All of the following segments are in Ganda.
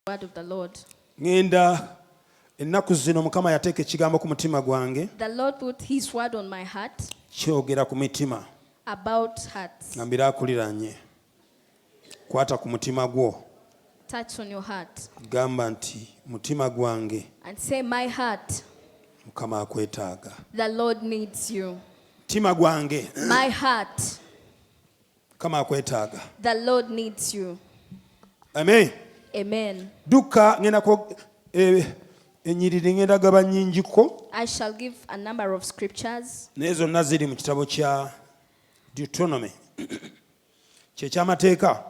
word of the Lord. ngenda ennaku zino Mukama yateeka ekigambo ku mutima gwange. The Lord put his word on my heart. Kyogera ku mitima. About hearts. Ngambira akuliranye. Kwata ku mutima gwo. Touch on your heart. Gamba nti mutima gwange. And say, my heart. Mukama akwetaaga. The Lord needs you. Mutima gwange. My heart. Mukama akwetaaga. The Lord needs you. Amen. Amen. Duka ngenda ko enyiriri ngenda gaba nnyingiko. I shall give a number of scriptures. Nezo naziri mu kitabo kya Deuteronomy. Ky'amateeka.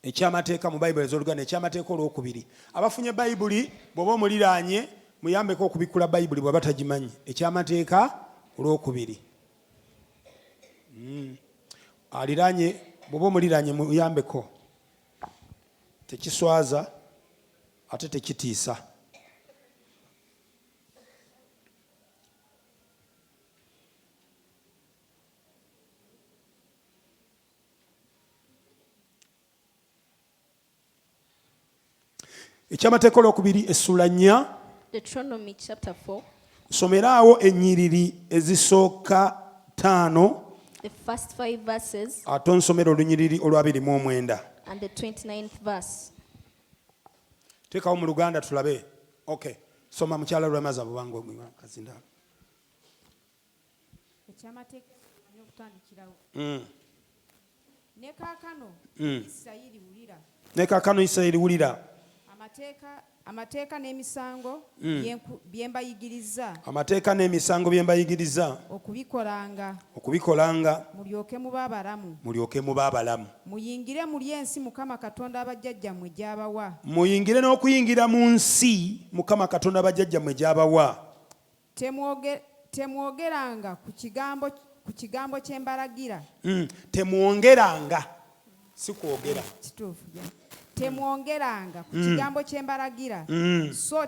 Ekyamateeka mu Bible ez'Oluganda ekyamateeka olwokubiri. Abafunye Bayibuli bw'oba omuliraanye muyambeko okubikula Bayibuli bw'aba tagimanyi. Ekyamateeka olwokubiri. Aliraanye bw'oba omuliraanye muyambeko. Tekiswaza ate tekitiisa. Ekyamateeka olwokubiri essula 4. Deuteronomy chapter 4. Someraawo ennyiriri ezisooka 5. The first 5 verses. Ate onsomera olunyiriri olwa 29. And the 29th verse. Teekawo mu Luganda tulabe. Okay. Soma mukyala Lwemaza bubango kazinda. Ekyamateeka n'okutandikirawo. Ne kaakano Isirayiri wulira. Ne kaakano Isirayiri wulira. Amateeka n'emisango bye mbayigiriza. Amateeka n'emisango bye mbayigiriza. Okubikolanga. Mulyoke muba abalamu. Muyingire mu ensi Mukama Katonda abajjajjammwe gy'abawa. Muyingire n'okuyingira mu nsi Mukama Katonda abajjajjammwe gy'abawa. Temwogeranga ku kigambo kye mbalagira. Temwongeranga. Si kwogera. Kituufu. Temwongeranga ku kigambo kye mbalagira. So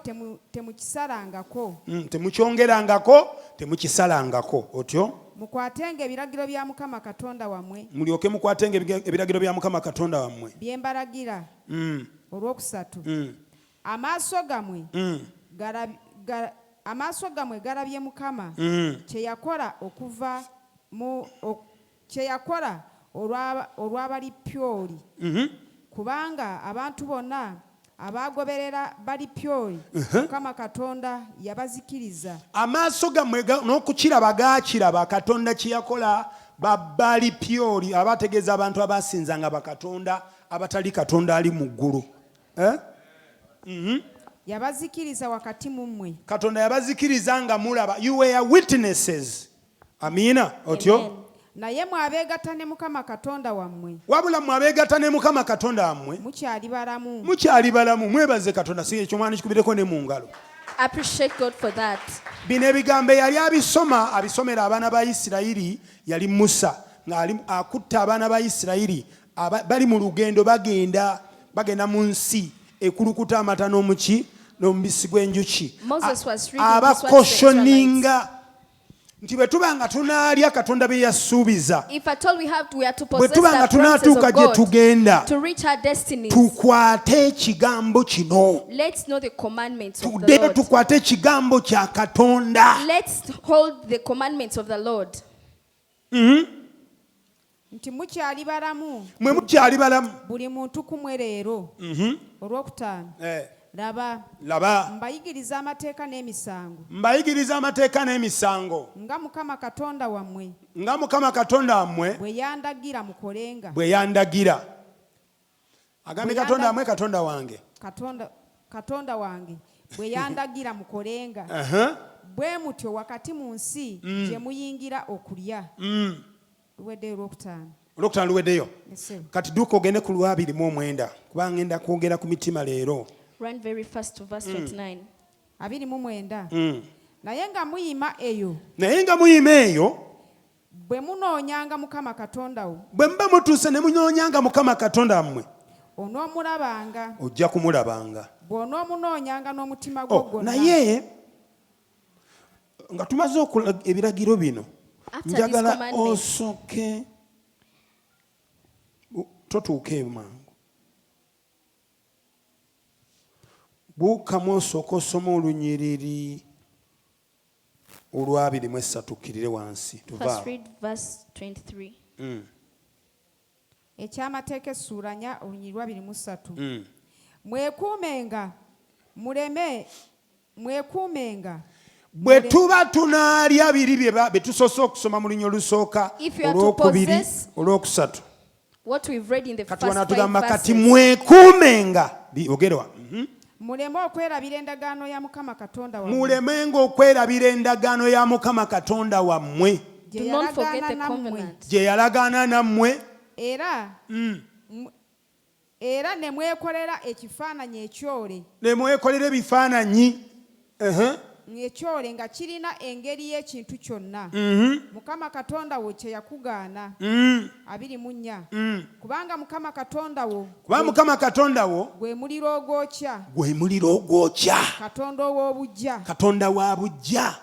temukisalangako. Temukyongerangako, temukisalangako. Otyo? Mukwatenga ebiragiro bya Mukama Katonda wammwe. Mulyoke mukwatenga ebiragiro bya Mukama Katonda wammwe. Bye mbalagira. Olwokusatu. Amaaso gamwe galabye Mukama kye yakola olw'abali Pyoli. Kubanga abantu bonna abagoberera bali Pyoli Mukama Katonda yabazikiriza. Amaaso gammwe n'okukiraba gaakiraba Katonda kye yakola bali Pyoli abategeeza abantu abasinzanga bakatonda abatali Katonda ali mu ggulu. Yabazikiriza wakati mu mmwe. Katonda yabazikiriza nga mulaba. You were witnesses. Amina. Otyo? Naye mwabeegatta ne Mukama Katonda wammwe. Wabula mwabeegatta ne Mukama Katonda wammwe. Mukyali balamu. Mwebaze Katonda si ekyomwana kikubireko ne mu ngalo. Appreciate God for that. Bino ebigambo yali abisomera abaana ba Isirayiri yali Musa ng'ali akutta abaana ba Isirayiri bali mu lugendo bagenda mu nsi ekulukuta amata n'omubisi gw'enjuki. Moses was reading abakoshoninga nti bwe tubanga tunaalya Katonda bye yasuubiza. If at all we are to Bwe possess tubanga the promises tunaatuuka of gye God, tugenda to reach our destinies, tukwate ekigambo kino. let's know the commandments of the Tuddeyo Lord. tukwate ekigambo kya Katonda. Let's hold the commandments of the Lord. Nti mukyali balamu. Mwe mukyali balamu. Buli muntu kumwe leero. Olwokutaano. Laba. Mbayigiriza amateeka n'emisango. Nga Mukama Katonda wammwe. Bwe yandagira mukolenga. Agambe Katonda wammwe Katonda wange. Katonda wange. Bwe yandagira mukolenga. Bwe mutyo wakati mu nsi gye muyingira okulya. Luweddeyo olwokutaano luweddeyo. Kati duka ogende ku 29 kubanga ngenda kwogera ku mitima leero. Run very fast to verse 29. 29. Naye nga muyima eyo. Bwe munoonyanga Mukama Katonda wo. Bwe muba mutuuse ne munoonyanga Mukama Katonda mmwe. Onoomulabanga. Ojja kumulabanga. Bw'onoomunoonyanga n'omutima gwo gwonna. Naye nga tumaze okulaga ebiragiro bino. Njagala osooke totuuke mangu. buukamu osooka osoma olunyiriri olw'23 tukkirire wansi First read verse 23. Ekyamateeka essuula 4 olunyiriri 23. Mwekuumenga mwekuumenga bwe tuba tunaalya biri bye tusoose okusoma mu lunyiriri olusooka olwokubiri olwokusatu What we've read in the first kati 5 tugamba kati verses. mwekuumenga ogerewa muleme okwerabira endagaano ya Mukama Katonda wammwe mulemenga okwerabira endagaano ya Mukama Katonda wammwe Do not forget the covenant. gye yalagaana nammwe era ne mwekolera ekifaananyi ekyole ne mwekolera ebifaananyi ekyole nga kirina engeri y'ekintu kyonna Mukama Katonda wo kye yakugaana 24 kubanga Mukama Katonda wo gwe muliro ogwokya Katonda wa buggya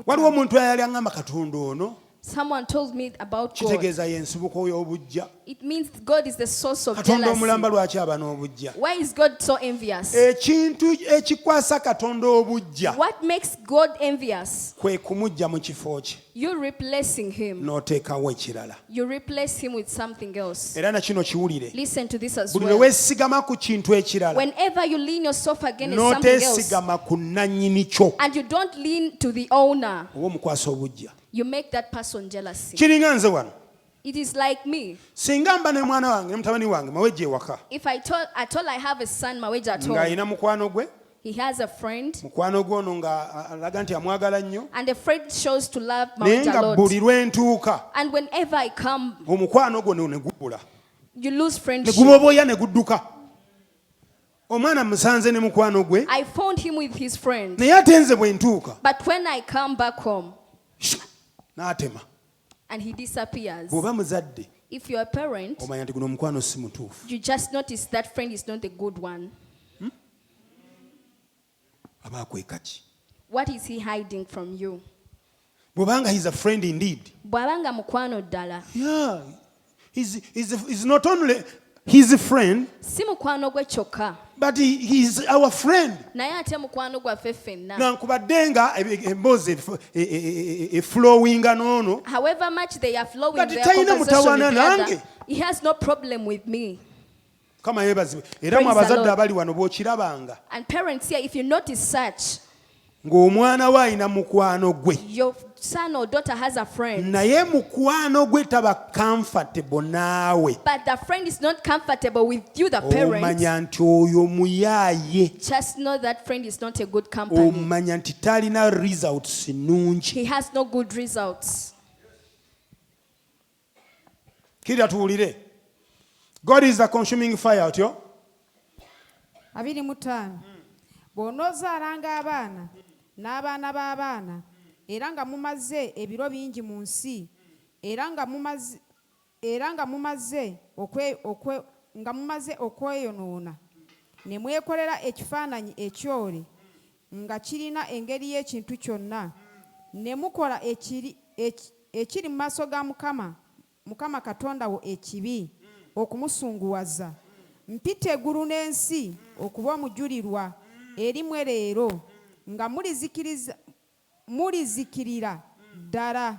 waliwo omuntu ayali aŋŋamba Katonda ono Someone told me about God. kitegeeza yensibuko y'obujja It means God is the source of Katonda jealousy. omulamba lwaki aba n'obujja Why is God so envious? ekintu ekikwasa Katonda obujja What makes God envious? kwe kumujja mu kifo kye You're replacing him. n'oteekawo ekirala You replace him with something else. era na kino kiwulire Listen to this as buli lwe well. weesigama ku kintu ekirala Whenever you lean yourself against something else n'oteesigama ku nnannyini kyo and you don't lean to the owner, oba omukwasa obujja you make that person jealousy. kiringa nze wano It is like me. singa mba ne mwana wange ne mutabani wange mawejje ewaka If I told I have a son, Maweja at home, ng'alina mukwano gwe he has a friend, mukwano gwe ono nga alaga nti amwagala nnyo and the friend shows to love naye Maweja a nga lot. buli lwe ntuuka And whenever I come, omukwano gwo ne gubula you lose ne friendship. guboboya ne gudduka omwana musanze ne mukwano gwe I found him with his friend. naye ate nze bwe ntuuka But when I come back home n'atema and he disappears, bw'oba muzadde if you're a parent, omanya nti guno omukwano si mutuufu you just notice that friend is not a good one. aba akweka ki What is he hiding from you? bw'obanga he's a friend indeed Bwabanga mukwano ddala. yeah he's not only his friend Si mukwano gwe kyokka, but he's our friend naye ate mukwano gwaffe ffenna. nankubadde nga emboozi eflowinga n'ono However much they are flowing But their talina conversation mutawaana with the other, nange. he has no problem with me. kama yeebazibwe era mu Praise the abazadde Lord. abali wano bw'okirabanga And parents here, if you notice such, ng'omwana we alina mukwano gwe your son or daughter has a friend, naye mukwano gwe taba comfortable naawe but the friend is not comfortable with you, the parent, omanya nti oyo muyaaye just know that friend is not a good company. omanya nti talina results nnungi He has no good results. kirya tuwulire God is the consuming fire otyo 25 bw'onoozaalanga abaana n'abaana b'abaana era nga mumaze ebiro bingi mu nsi era nga mumaze okweyonoona ne mwekolera ekifaananyi ekyole nga kirina engeri y'ekintu kyonna ne mukola ekiri mu maaso ga Mukama Katonda wo ekibi okumusunguwaza mpita eggulu n'ensi okuba omujulirwa erimwe leero nga mulizikirira ddala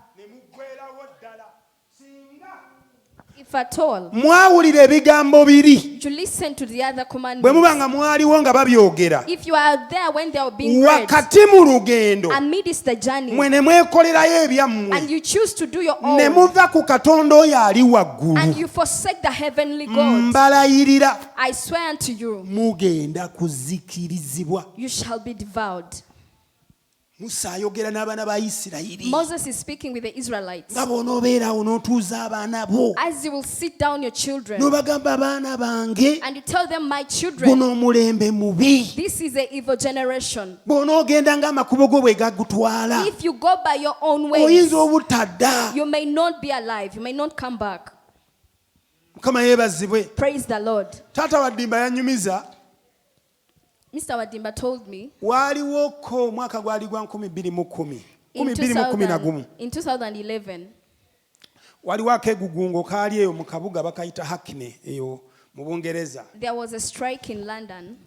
If at all, mwawulira ebigambo biri you listen to the other bwe commandments. muba nga mwaliwo nga babyogera If you are there when they are being read, wakati mu lugendo amidst the journey, mwe ne mwekolerayo ebyammwe and you choose to do your ne own, muva ku Katonda oyo ali waggulu and you forsake the heavenly God, mbalayirira I swear unto you, mugenda kuzikirizibwa you shall be devoured. musa ayogera n'abaana ba Isirayiri Moses is speaking with the Israelites. nga bw'onoobeerawo n'otuuza abaana bo As you will sit down your children, n'obagamba abaana bange and you tell them, my children, guno omulembe mubi this is the evil generation. bw'onoogenda ng'amakubo go bwe gagutwala If you go by your own ways, oyinza obutadda you may not be alive. You may not come back. mukama yeebazibwe Praise the Lord. taata wa ddimba yanyumiza Mr. Wadimba told me waliwoko omwaka gwali gwa 2010 in 2011, waliwo akeegugungo kaali eyo mu kabuga bakayita Hackney eyo mu Bungereza. There was a strike in London.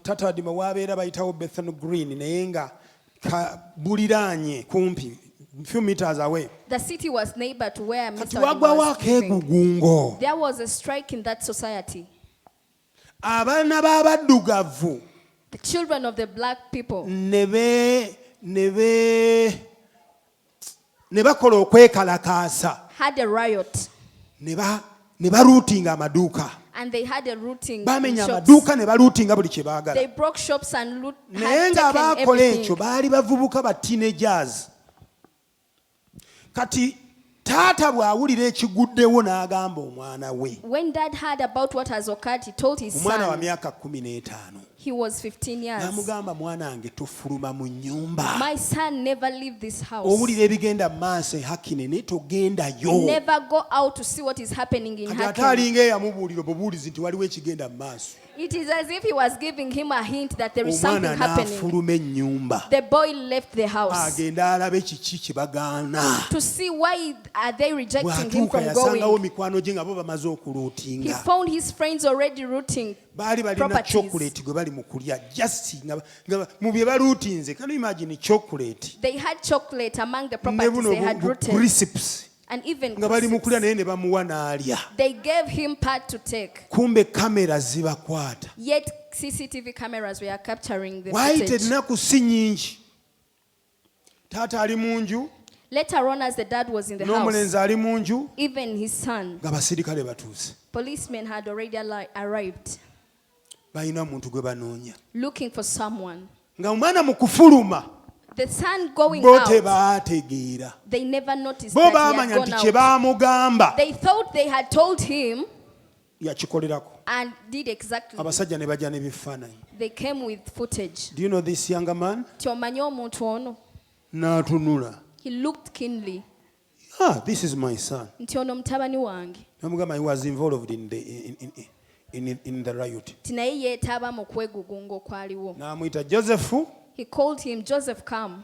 Tatadi mwabeera bayitawo Bethnal Green naye nga buliraanye kumpi few meters away. The city was neighbor to where Kati Mr. wagwawo was living. akeegugungo. There was a strike in that society. Abaana b'abaddugavu The children of the black people ne bakola okwekalakaasa had a riot ne baruutinga amaduuka. and they had a looting in Bamenya shops. amaduuka ne baluutinga buli kye baagala. They broke shops and Naye had nga taken baakola ekyo everything. baali bavubuka ba teenagers. Kati taata bw'awulira ekiguddewo n'agamba omwana we. When dad heard about what has occurred, he told his Omwana wa son, myaka 15. he was 15 years. N'amugamba mwana wange tofuluma mu nnyumba. My son, never leave this house. Owulira ebigenda mu maaso e Hakine naye togendayo. Never go out to see what is happening in Kati ate Hackney. alinga eyamubuulira obubuulizi nti waliwo ekigenda mu maaso. It is as if he was giving him a hint that there is something Omwana happening. n'afuluma ennyumba. The boy left the house Agenda alabe kiki kye bagaana. to see why are they rejecting him Bw'atuuka from yasangawo going. mikwano gye nga bo bamaze He okulootinga. found his friends already rooting. Baali balina Properties. chocolate gwe bali mu kulya just nga mu bye baluutinze. Can you imagine chocolate? They had chocolate among the Ne properties buno they had rooted. crisps. And even Nga bali mu kulya crisps. naye ne bamuwa n'alya. They gave him part to take. Kumbe kamera zibakwata. Yet CCTV cameras were capturing the Waayita footage. ennaku si nnyingi. Taata ali mu nju, Later on, as the dad was in the house, n'omulenzi ali mu nju, even his son, nga basirikale batuuse. policemen had already arrived Balina omuntu gwe banoonya. looking for someone. Nga omwana mu kufuluma, The son going bo out, tebaategeera. they never noticed Bo that he baamanya had nti gone kye out. baamugamba They thought they had told him yakikolerako. and did exactly. Abasajja ne bajja n'ebifaananyi. They came with footage. Do you know this younger man? Tiomanyi omuntu ono, N'atunula. he looked keenly. Ah, this is my son. Nti ono mutabani wange. Namugamba he was involved in the riot. Nti naye yeetaba mu kwegugunga okwaliwo. N'amuyita Joseph, He called him, Joseph, come.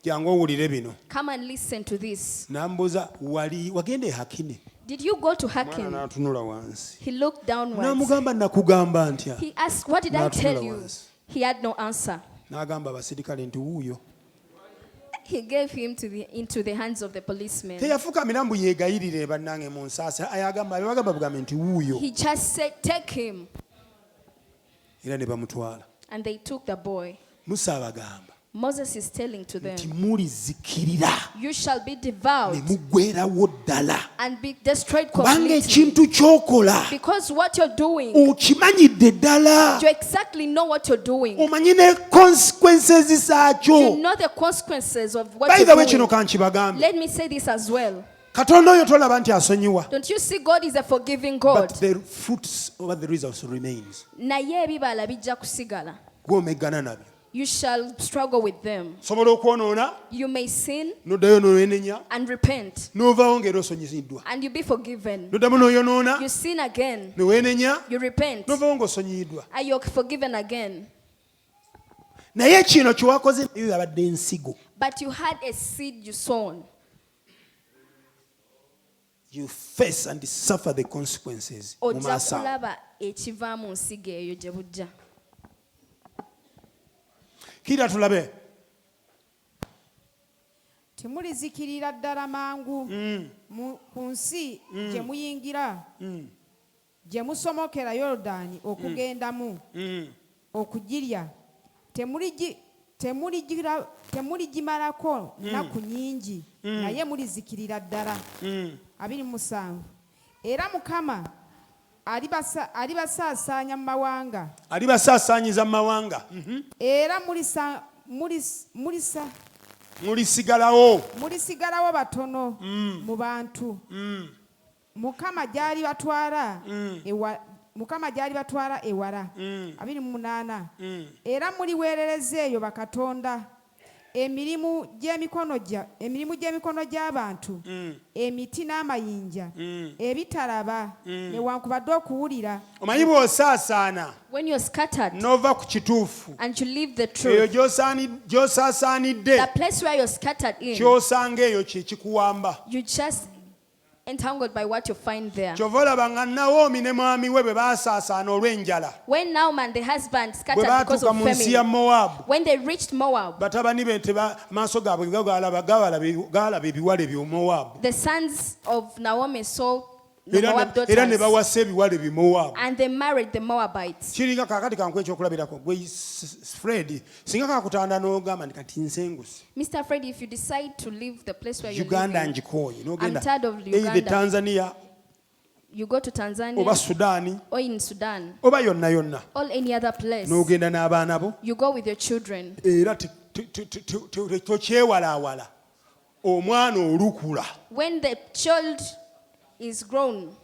jangu owulire bino. Come and listen to this. N'ambuuza wagenda e Hakine? Did you go to Mwana Hackney? n'atunula wansi. He looked downwards. N'amugamba nakugamba ntya? He asked, what did I N'atunula tell you? wansi. He had no answer. N'agamba abasirikale nti wuuyo. He gave him into the hands of the policemen. Teyafukamira mbu yeegayirire bannange mu nsaasa. Bagamba bugambe nti wuuyo. He just said, take him. Era ne bamutwala. And they took the boy. Musa abagamba Moses is telling to them, nti mulizikirira you shall be ne devoured muggweerawo ddala. and be destroyed Kubanga completely. ekintu ky'okola Because what you're doing, okimanyidde ddala. you exactly know what you're doing. Omanyi ne consequences You zaakyo. know the consequences of what By the way you're kino doing. kankibagambe. Let me say this as well. Katonda oyo tolaba nti asonyiwa. Don't you see God is a forgiving God? But the fruits over the results remains. Naye ebibala bijja kusigala. Gw'omeggana nabyo. You shall struggle with them. Sobola okwonoona You may sin n'oddayo n'oyenenya and repent, n'ovaawo ng'era osonyiziddwa. and you be forgiven. N'oddamu n'oyonoona You sin again, ne weenenya you repent, n'ovaawo ng'osonyiyiddwa. and you're forgiven again. Naye kino kye wakoze nayo yabadde ensigo. But you had a seed you sown. You face and suffer the consequences. mu Ojja maaso awo. kulaba ekiva mu nsigo eyo gye bujja. Kira tulabe. temulizikirira ddala mangu ku nsi gye muyingira gye musomokera Yoludaani okugendamu okugirya. Temuligimalako nnaku nnyingi naye mulizikirira ddala. 27 Era Mukama alibasaasaanya mu mawanga. Alibasaasaanyiza mu mawanga. Era mulisigalawo batono mu bantu. Mukama gy'alibatwala ewala. 28 Era muliweerereza eyo bakatonda emirimu gy'emikono gy'abantu, emiti n'amayinja, ebitalaba newankubadde okuwulira. Omanyi bw'osaasaana When you're scattered n'ova ku kituufu, and you leave the eyo truth, gy'osaasaanidde the place where you're scattered in, ky'osanga eyo kye kikuwamba. you just entangled by what you find there. kyova olaba nga Nawomi ne mwami we bwe baasaasaana olw'enjala When Naaman, the husband, bwe scattered because baatuuka of mu nsi ya famine, Mowaabu when they reached Moab, batabani be maaso gaabwe gaalaba ebiwale by'omowaabu the sons of Naomi saw the era Moab ne daughters, bawasa ebiwale bimowaabu. and they married the Moabites. Kiringa kaakati kankuwa ekyokulabirako gwe Fred singa kakutanda n'ogamba ndi kati nsenguse Mr. Fred, if you decide to leave the place where you're Uganda living, ngikooye I'm n'ogenda tired of either Uganda. Tanzania You go to oba Tanzania Sudaani or in Sudan oba yonna yonna or any other place. n'ogenda n'abaana bo You go with your children. era tokyewalaawala omwana olukula When the child is grown,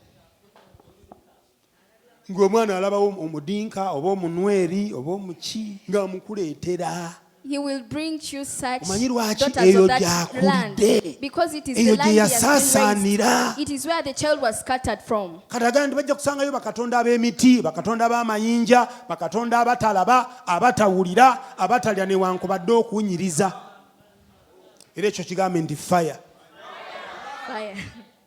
ng'omwana alabawo omudinka oba omunweri oba omuki ng'amukuleetera he will bring you such Omanyi lwaki? daughters Eyo of that gy'akulidde. land, because it is Eyo the land gye he has been yasaasaanira. raised. It is where the child was scattered from. kati agamba nti bajja kusangayo bakatonda ab'emiti bakatonda ab'amayinja bakatonda abatalaba abatawulira abatalya newankubadde okuwunyiriza era ekyo kigambe nti fire Fire.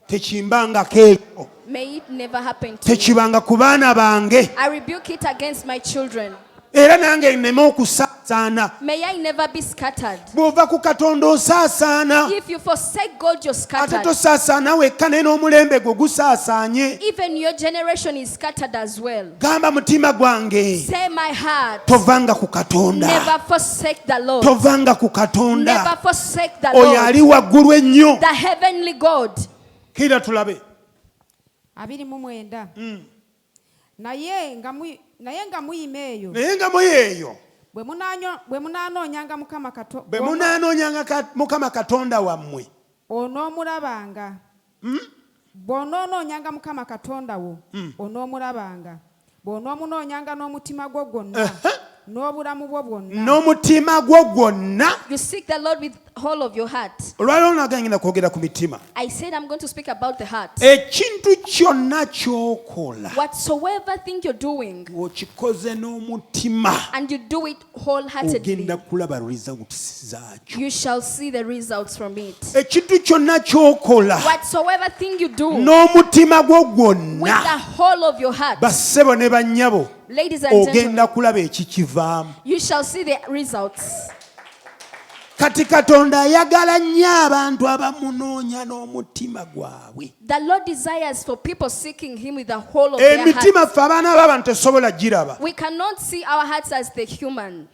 tekimbangako ekyo May it never happen to me. tekibanga ku baana bange I rebuke it against my children. era nange nneme okusaasaana. May I never be scattered. Bw'ova ku katonda osaasaana If you forsake God, you're ate scattered. tosaasaana wekka naye n'omulembe gwe gusaasaanye. Even your generation is scattered as well. Gamba mutima gwange Say, my heart, tovanga ku katonda never forsake the Lord. tovanga ku katonda Never forsake the oyo ali Lord, waggulu ennyo. the heavenly God. Kira tulabe 29 naye nga muyima eyo naye nga muyeeyo bwe munaanoonyanga bwe munaanoonyanga Mukama Katonda wammwe onoomulabanga bw'onoonoonyanga Mukama Katonda wo onoomulabanga bw'onoomunoonyanga n'omutima gwo gwonna n'obulamu bwo bwonna n'omutima gwo gwonna. You seek the Lord with all of your heart. olwaliro nagenda kwogera ku mitima. I said I'm going to speak about the heart. Ekintu kyonna ky'okola Whatsoever thing you're doing, okikoze n'omutima and you do it wholeheartedly, ogenda kulaba results zaakyo. you shall see the results from it. Ekintu kyonna ky'okola Whatsoever thing you do n'omutima gwo with gwonna the whole of your heart, bassebo ne bannyabo ladies and gentlemen, ogenda kulaba ekikivaamu. you shall see the results. Kati Katonda ayagala nnyo abantu abamunoonya n'omutima gwabwe. The Lord desires for people seeking Him with the whole of their Emitima heart. ffe abaana b'abantu tesobola giraba. We cannot see our hearts as the human,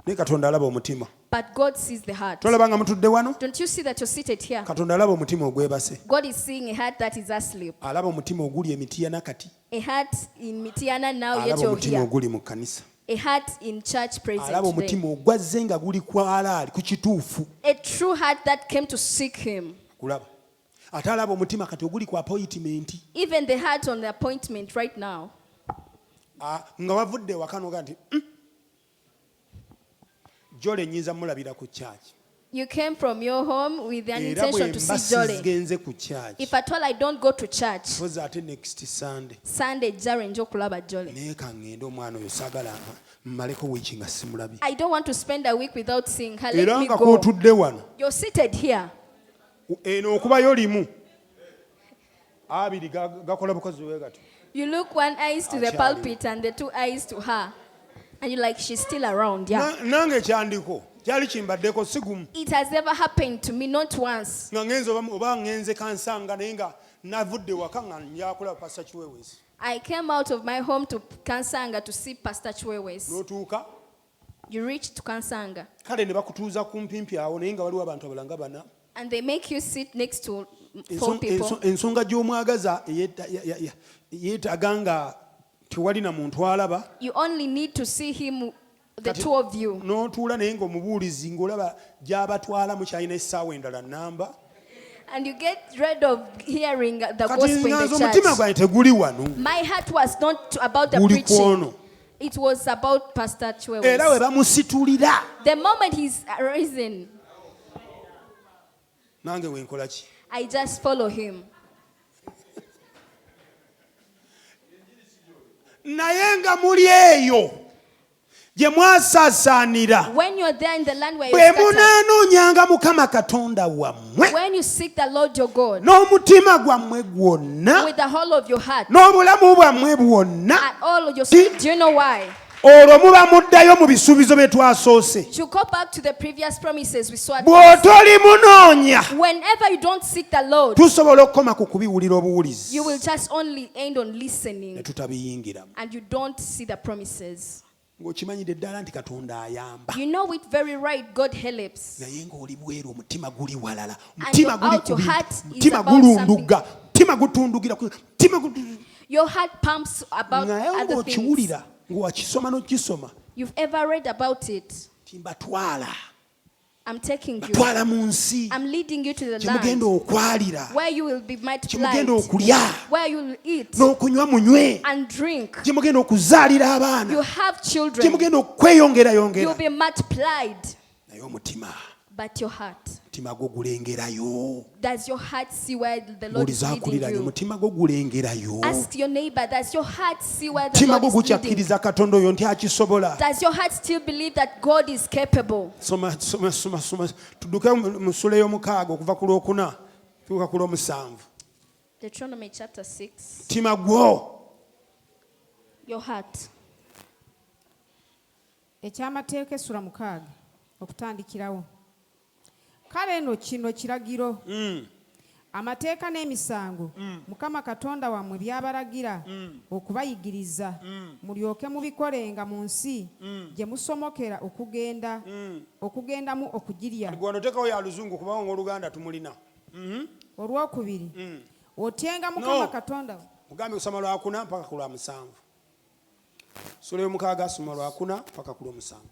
Naye Katonda alaba omutima. but God sees the heart. Tolaba nga mutudde wano? Don't you see that you're seated here? Katonda alaba omutima ogwebase. God is seeing a heart that is asleep. Alaba omutima oguli emitiana kati. A heart in Mitiana now, yet Alaba you're omutima here. oguli mu kkanisa. A heart in church present Alaba today. omutima ogwazze nga guli kwalaali ku kituufu. A true heart that came to seek Him. Kulaba. Ate alaba omutima kati oguli ku appointment. Even the heart on the appointment right now. Nga wavudde ewaka n'oga nti Jole nnyinza mulabira ku kyaki. You came from your home with an Era intention bwe to mba see Jolly. sigenze ku kyaki. If at all I don't go to church, Poza ate next Sunday. Sunday jare njo kulaba Jolly. Naye kangende omwana oyo saagala mmaleko wiiki nga simulabye. I don't want to spend a week without seeing her. Era Let me nga go. kootudde wano. You're seated here. Eno okubayo limu. Abiri gakola bukozi bwe gato. You look one eyes to the Achali. pulpit and the two eyes to her. And you're like, she's still around. Yeah. Nange kyandiko. Kyali kimbaddeko sigumu. It has never happened to me, not once. Nga ngenze oba ngenze kansanga naye nga navudde waka nga njakulaba Pastor Chiwewezi. I came out of my home to Kansanga to see Pastor Chiwewezi. N'otuuka. You reached to Kansanga. Kale ne bakutuuza kumpimpi awo naye nga waliwo abantu abalanga bana. And they make you sit next to 4 people. Ensonga gy'omwagaza yeetaaga nga tewali na muntu alaba. You only need to see him, the two of you. N'otuula naye ng'omubuulizi ng'olaba gy'abatwala mukyalina essaawa endala nnamba. And you get rid of hearing the Kati gospel in nganze the omutima church. gwange teguli wano. My heart was not about the Guli kwono. preaching. It was about Pastor Era we Chiwewezi. bamusitulira. The moment he's arisen, Nange wenkola ki? I just follow him. Naye nga muli eyo gye mwasaasaanira When you're there in the land where bwe you're scattered, munaanoonyanga mukama katonda wammwe when you seek the Lord your God n'omutima gwammwe gwonna with the whole of your heart n'obulamu bwammwe bwonna and all of your spirit, do you know why? olwo muba muddayo mu bisuubizo bye twasoose You go back to the previous promises we saw. bw'otoli munoonya Whenever you don't seek the Lord, tusobola okukoma ku kubiwulira obuwulizi you will just only end on ne listening tutabiyingiramu and you don't see the promises. ng'okimanyidde ddala nti katonda ayamba You know it very right, God helps. naye ng'oli bweru omutima guli walala And your out, your heart is mutima about gulunduga mutima gutundugira Your heart pumps about naye other things. ng'okiwulira ng'owakisoma n'okisoma You've ever read about it. timbatwala I'm taking you. batwala mu nsi I'm leading you to the gye mugenda land okwalira where you will be gye multiplied, mugenda okulya where you will eat n'okunywa munywe and drink. gye mugenda okuzaalira You abaana have gye children. mugenda okweyongerayongera You'll be multiplied. naye omutima But your heart, omutima gwo gulengerayo does your heart see where the Lord is buuliza leading akuliranye you? omutima gwo gulengerayo Ask your neighbor, does your heart see where the omutima Lord gwo is leading? gukyakkiriza katonda oyo nti akisobola Does your heart still believe that God is capable? soma tudduke mu ssula ey'omukaaga okuva ku lwokuna tuuka ku lw'omusanvu Deuteronomy chapter 6. mutima gwo Your heart. Ekyamateeka essula 6 okutandikirawo. Kale nno kino kiragiro. Amateeka n'emisango Mukama Katonda wammwe by'abalagira okubayigiriza mulyoke mubikolenga mu nsi gye musomokera okugendamu okugirya. gwano teekawo ya luzungu kubanga ng'oluganda tumulina Olwokubiri otyenga Mukama Katonda mugambe kusoma lwakuna mpaka ku lwamusanvu ssula y'omukaaga soma lwakuna mpaka ku lw'omusanvu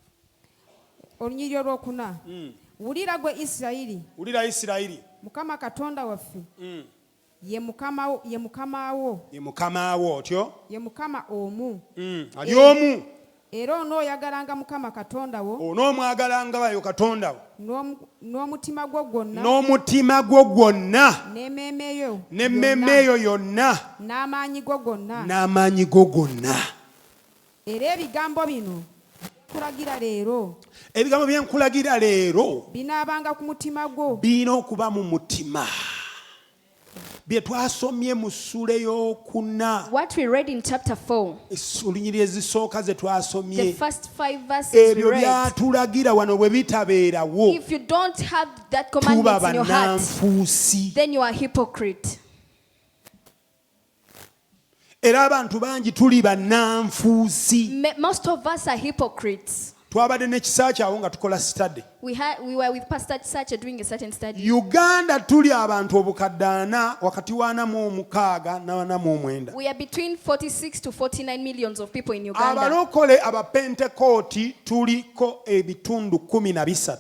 olunyiriri olwokuna. Wulira gwe Isirayiri, wulira Isirayiri Mukama Katonda waffe ye Mukama wo, ye mukama wo otyo ye Mukama omu. ali omu Era onooyagalanga Mukama Katonda wo onoomwagalanga bayo katonda wo n'omutima gwo gwonna n'omutima gwo gwonna n'emmeeme eyo yonna n'amaanyi go gonna. n'amaanyi go gonna. Era ebigambo bino kulagira leero ebigambo bye nkulagira leero binaabanga ku mutima gwo. birina okuba mu mutima bye twasomye mu ssula ey'okuna What we read in chapter 4, olunyiri ezisooka ze the twasomye first 5 verses we ebyo read. byatulagira wano bwe bitabeerawo If you don't have that tuba commandment in your heart, bannanfuusi then you are a hypocrite. era abantu bangi tuli bannanfuusi Most of us are hypocrites. twabadde n'ekisa kyawo nga tukola study We were with Pastor Sacha doing a certain study. uganda tuli abantu obukadde 4 wakati wa 46 na 49 We are between 46 to 49 millions of people in Uganda. abalokole abapentekooti tuliko ebitundu 13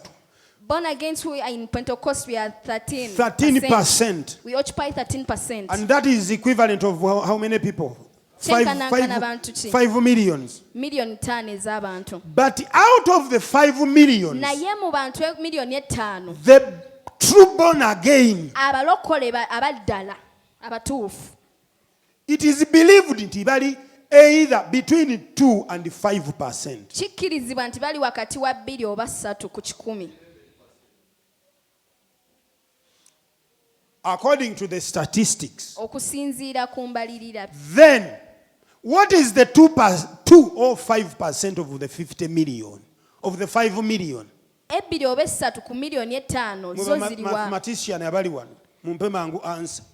Born again, who are in Pentecost, we are 13%. 13%. We occupy 13%. And that is equivalent of how many people? 5 millions. Million tano ez'abantu. But out of the 5 millions, Naye mu bantu miliyoni 5, the true born again, abalokole abaddala abatuufu, it is believed nti bali either between 2 and 5%. kikkirizibwa nti bali wakati wa 2 oba 3 ku 100. According to the statistics. Okusinziira ku mbalirira. Then, what is the 2 or 5% of the 50 million? Of the 5 million? 2 oba 3 ku miliyoni 5 zo ziriwa. Mathematician abali wano. Mumpe mangu answer.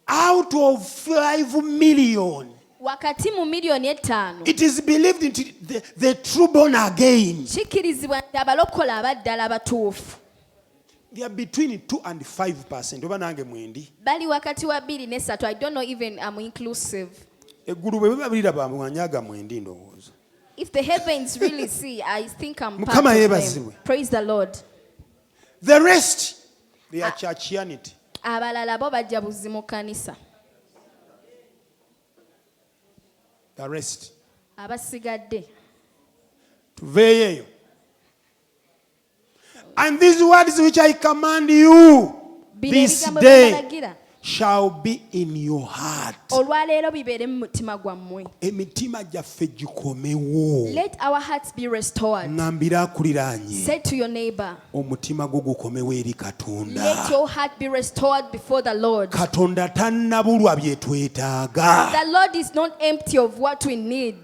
Out of 5 million. Wakati mu miliyoni 5. It is believed in the true born again. Kikkirizibwa nti abalokole abaddala abatuufu. They are between 2 and 5%. Oba nange mwendi. Bali wakati wa 2 ne 3. I don't know even I'm inclusive. Eggulu bwe babirira bamwanyaga mwendi ndowooza. If the heavens really see, I think I'm part Mukama of yeebazibwe. them. Praise the Lord. The rest, they are churchianity. Abalala bo bajja buzzi mu kanisa. The rest. Abasigadde. Tuveeyo eyo. And these words which I command you this day shall be in your heart. olwaleero bibeere mu mutima gwammwe. Emitima gyaffe gikomewo. Let our hearts be restored. Ngambira akuliraanye. Say to your neighbor, Omutima gwo gukomewo eri Katonda. let your heart be restored before the Lord. Katonda tannabulwa bye twetaaga. The Lord is not empty of what we need.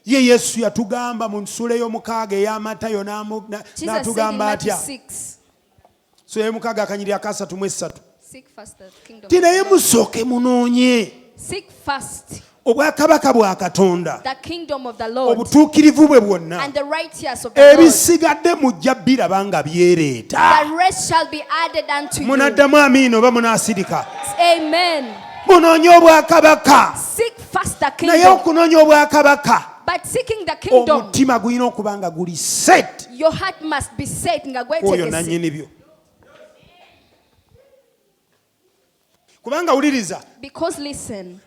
Ye Yesu yatugamba mu nsula ey'omukaaga ey'Amatayo Jesus said in n'atugamba Matthew atya. 6, So ey'omukaaga akanyiri akasatu mu esatu. seek first the kingdom of Ti naye the Lord. musooke munoonye Seek first obwakabaka bwa Katonda, the kingdom of the Lord obutuukirivu bwe bwonna, and the righteousness of the Lord. ebisigadde mujja biraba nga byereeta. The rest shall be added unto you. Munaddamu amiina oba munaasirika. Amen. Munoonye obwakabaka, Seek first the naye kingdom. okunoonya obwakabaka But seeking the kingdom, omutima gulina okuba nga guli set your heart must be set. oyo nannyini byo. Kubanga wuliriza, Because listen,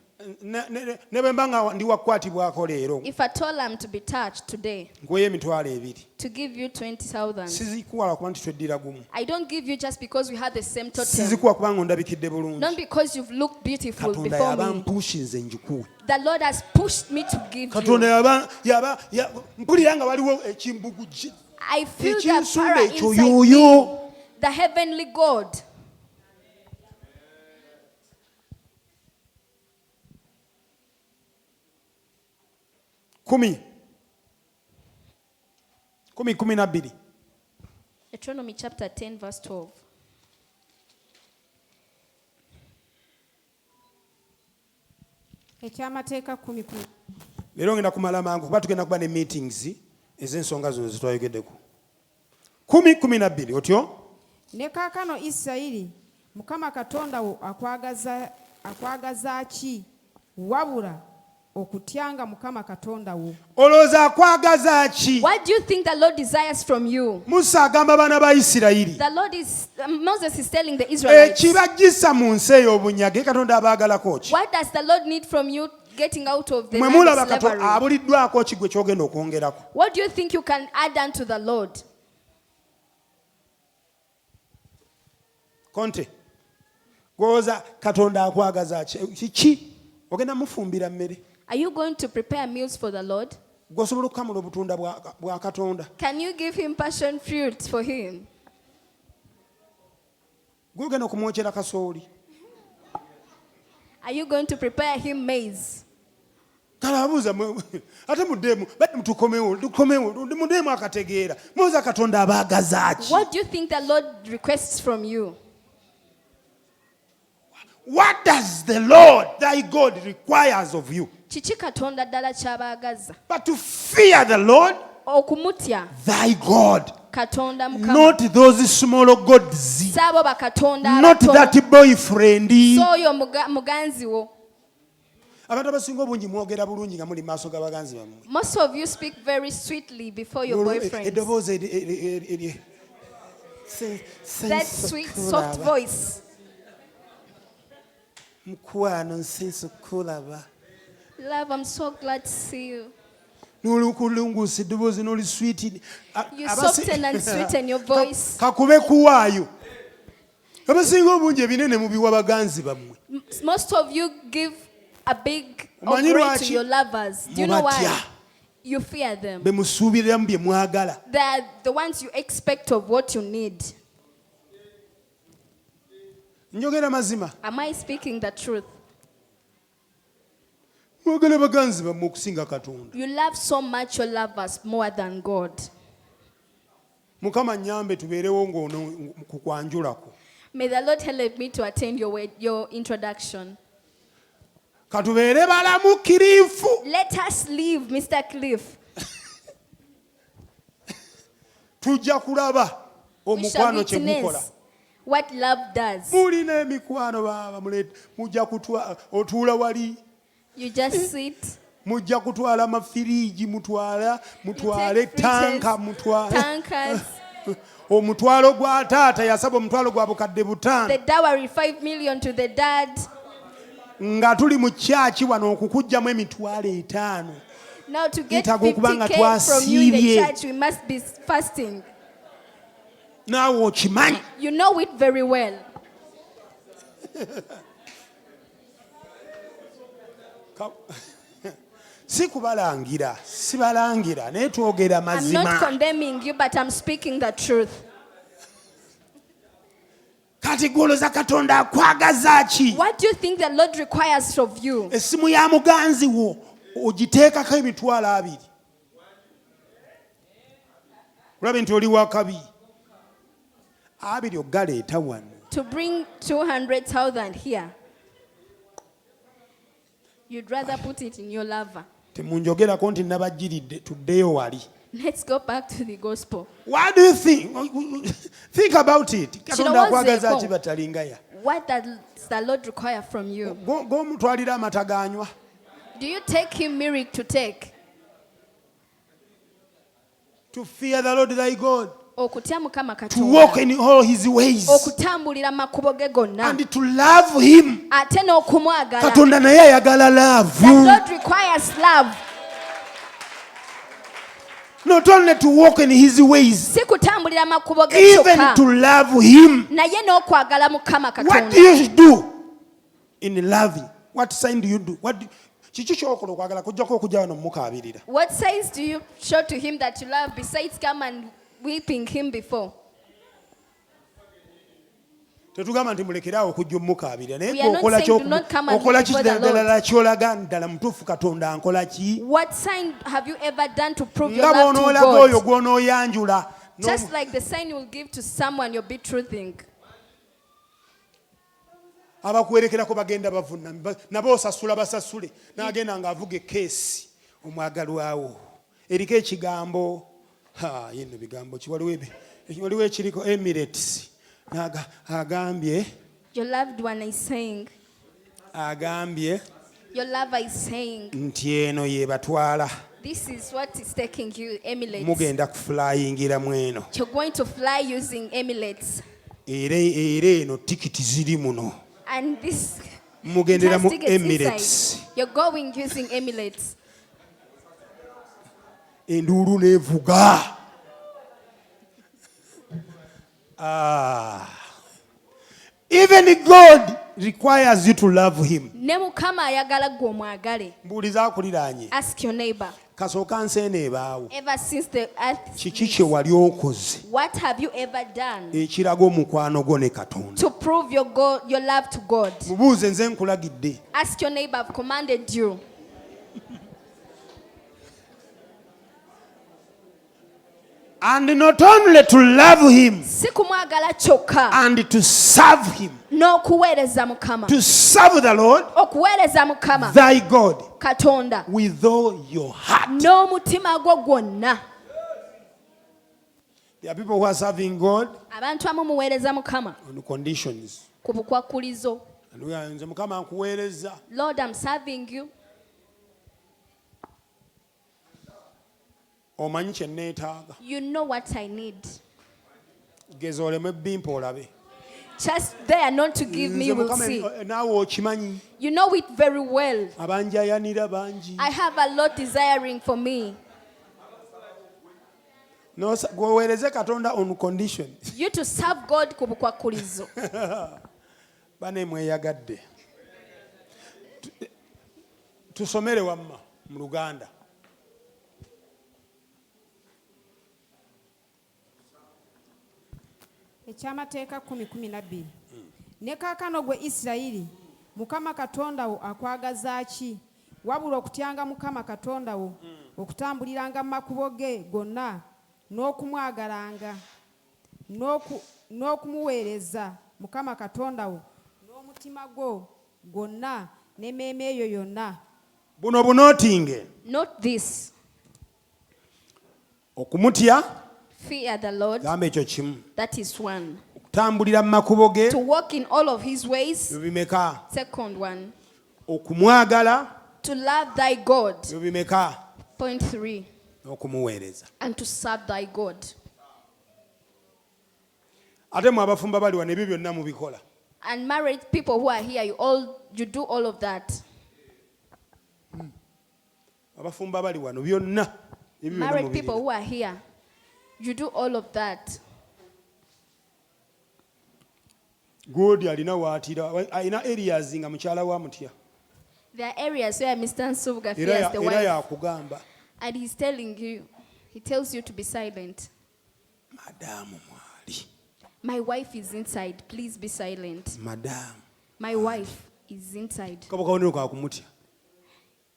ne bwe mba nga ndi wakukwatibwako leero if I told them to be touched today, nkweyo emitwalo ebiri, to give you 20,000, sizikuwala kuba nti tweddira gumu, I don't give you just because we had the same totem. sizikuwa kubanga ondabikidde bulungi. Not because you've looked beautiful Katonda before yaba me. mpuushinze njikuwe. The Lord has pushed me to give Katonda you. mpulira nga waliwo ekimbugu I feel the ekinsula power ekyo inside yooyo. me, the heavenly God. kumi na bbiri. Deuteronomy chapter 10 verse 12. Ekyamateeka 10. Leero ngenda kumala mangu kuba tugenda kuba ne meetings ez'ensonga zino zetwayogeddeko. 10:12 otyo. Ne kaakano Isirayiri, Mukama Katonda wo akwagaza ki wabula okutyanga Mukama Katonda wo. Olowooza akwagaza ki? What do you think the Lord desires from you? Musa agamba baana ba Isirayiri, The Lord is, Moses is telling the Israelites, ekibajjisa mu nsi ey'obunyage Katonda abaagalako ki? what does the Lord need from you getting out of the Mwe land mulaba of Katonda slavery? abuliddwako ki gwe kyogenda okwongerako? What do you think you can add unto the Lord? Konte gwolowooza Katonda akwagaza ki? Ogenda mufumbira mmere? Are you going to prepare meals for the Lord? Gw'osobola okukamula obutunda bwa Katonda? Can you give him passion fruit for him? Gw'ogenda okumwokyera kasooli? Are you going to prepare him maize? Kale abuuza ate muddeemu tukomewo muddeemu akategeera muwooza Katonda abaagaza ki? What do you think the Lord requests from you? What does the Lord thy God requires of you? Kiki Katonda ddala ky'abaagaza? But to fear the Lord Okumutya thy God, Katonda Mukama. not those small gods, Saabo bakatonda not abatono. that boyfriend. So oyo muganzi wo. Abantu abasinga obungi mwogera bulungi nga muli maaso g'abaganzi bammwe. Most of you speak very sweetly before your boyfriend. Eddoboozi That sweet, soft voice. Mukwano nsinse kulaba. Love, I'm so glad to see you. N'olukulunguusa eddoboozi n'oli sweet. You soften and sweeten your voice. Kakube kuwaayo. Abasinga obungi ebinene mubiwa baganzi bammwe. Most of you give a big Omanyi upgrade lwaki? to your lovers. Do you know why? Mubatya. You fear them. Be musuubiriramu bye mwagala. They're the ones you expect of what you need. Njogera mazima. Am I speaking the truth? Mwagala baganzi bammwe okusinga Katonda. You love so much your lovers more than God. Mukama nnyambe tubeerewo ng'ono ku kwanjulako. May the Lord help me to attend your introduction. Katubeere balamukirifu. Let us leave, Mr. Cliff. Tujja kulaba We shall omukwano kye gukola. witness what love does. Mulina emikwano baba mujja otuula wali. You just sit. Mujja kutwala mafiriigi mutwale tanka Tankers. omutwalo gwa taata yasaba omutwalo gwa bukadde butaano. The dowry 5 million to the dad. Nga tuli mu kyaki wano okukugyamu emitwalo 5. Now to get Ntaga okuba nga 50K from you in the twasiibye. church, we must be fasting. Naawe okimanyi. You know it very well. Sikubalangira, sibalangira, naye twogera I'm mazima. not condemning you, but I'm speaking the truth. Kati gwoloza Katonda akwagaza ki? What do you think the Lord requires of you? Essimu ya muganzi wo ogiteekako emitwalo 2. Olabye nti oli wakabi. 2 ogaleeta wano. To bring 200,000 here. You'd rather put it in your lover. Temunjogerako nti nabajjiridde, tuddeyo wali. Let's go back to the gospel. What do you think? Think about it. Katonda akwagaza ki batalingaya? What does the Lord require from you? G'omutwalira amata ganywa. Do you take him milk to take? To fear the Lord thy God. Okutya Mukama To walk Katonda. in all his ways. Okutambulira makubo ge gonna. And to love him. Ate n'okumwagala. Katonda naye ayagala love. The Lord requires love. Not only to walk in his ways, Si kutambulira makubo ge even kyokka. to love him. Naye n'okwagala Mukama What do Katonda. you do in loving? What sign do you do? Kiki kyokola okwagala kujjako okujja wano mumukaabirira? What signs do you show to him that you love besides come and weeping him before? Tetugamba nti mulekeraawo okujja omukaabirira naye We are not saying do not come and okola weep ki before the Lord. ddala kyolaga ddala mutuufu Katonda ankola ki? What sign have you ever done to prove your Nga love to bw'onoolaga oyo God? gw'onooyanjula. Just like the sign you will give to someone you're betrothing. Abakuwerekerako bagenda bavuna nabo osasula basasule n'agenda ng'avuga ekeesi omwagalwawo eriko ekigambo yeno bigambo waliwo ekiriko Emirates agambye Your loved one is saying, your lover is saying, nti eno yebatwala this is what is taking you, Emirates. mugenda kuflyingira mweno You're going to fly using Emirates. era eno tikiti ziri muno And this mugendera has mu tickets Emirates. inside. You're going using Emirates. Enduulu nevuga. Even God requires you to love him. Ne Mukama ayagala gwe omwagale. Mbuuliza akuliraanye. Ask your neighbor. Kasooka nseeno ebaawo. Ever since the earth, Kiki kye wali okoze what have you ever done ekiraga omukwano gwo ne Katonda? to prove your love to God? Mubuuze nze nkulagidde. Ask your neighbor, I've commanded you. And not only to love him Si kumwagala kyokka, and to serve him. n'okuweereza Mukama. To serve the Lord Okuweereza Mukama thy God Katonda with all your heart. n'omutima gwo gwonna. There are people who are serving God Abantu abamu muweereza Mukama on conditions. ku bukwakulizo. Nze Mukama nkuweereza. Lord, I'm serving you. Omanyi kye neetaaga. You know what I need. Geza oleme bimpa olabe. Just there not to give me, Nze will Mukama see. naawe okimanyi. You know it very well. Abanjayanira bangi. I have a lot desiring for me. Gweweereze Katonda on condition. You to serve God ku bukwakulizo. Bane mweyagadde. Tusomere wamma mu Luganda. Ekyamateeka 10:12. Ne kaakano gwe Isirayiri, Mukama Katonda wo akwagaza ki? Wabula okutyanga Mukama Katonda wo, okutambuliranga mu makubo ge gonna, n'okumwagalanga, n'okumuweereza Mukama Katonda wo n'omutima gwo gwonna n'emmeeme eyo yonna. Buno bunootinge. Note this. Okumutya. Fear the Lord. Gamba ekyo kimu. That is one. Okutambulira mu makubo ge. To walk in all of his ways. Bimeka. Second one. Okumwagala. To love thy God. Bimeka. Point 3. N'okumuweereza. And to serve thy God. Ate mu abafumba bali wano ebyo byonna mubikola. And married people who are here, you do all of that. Abafumba bali wano byonna. Married people who are here, you do all of that. Good alina waatira alina areas nga mukyala wa mutya. There are areas where Mr. Nsubuga Era fears the wife. yakugamba. And he's telling you, he tells you to be silent. Madamu mwali. My wife is inside. Please be silent. Madamu. My wife is inside. Kabo kabonero ka kumutya.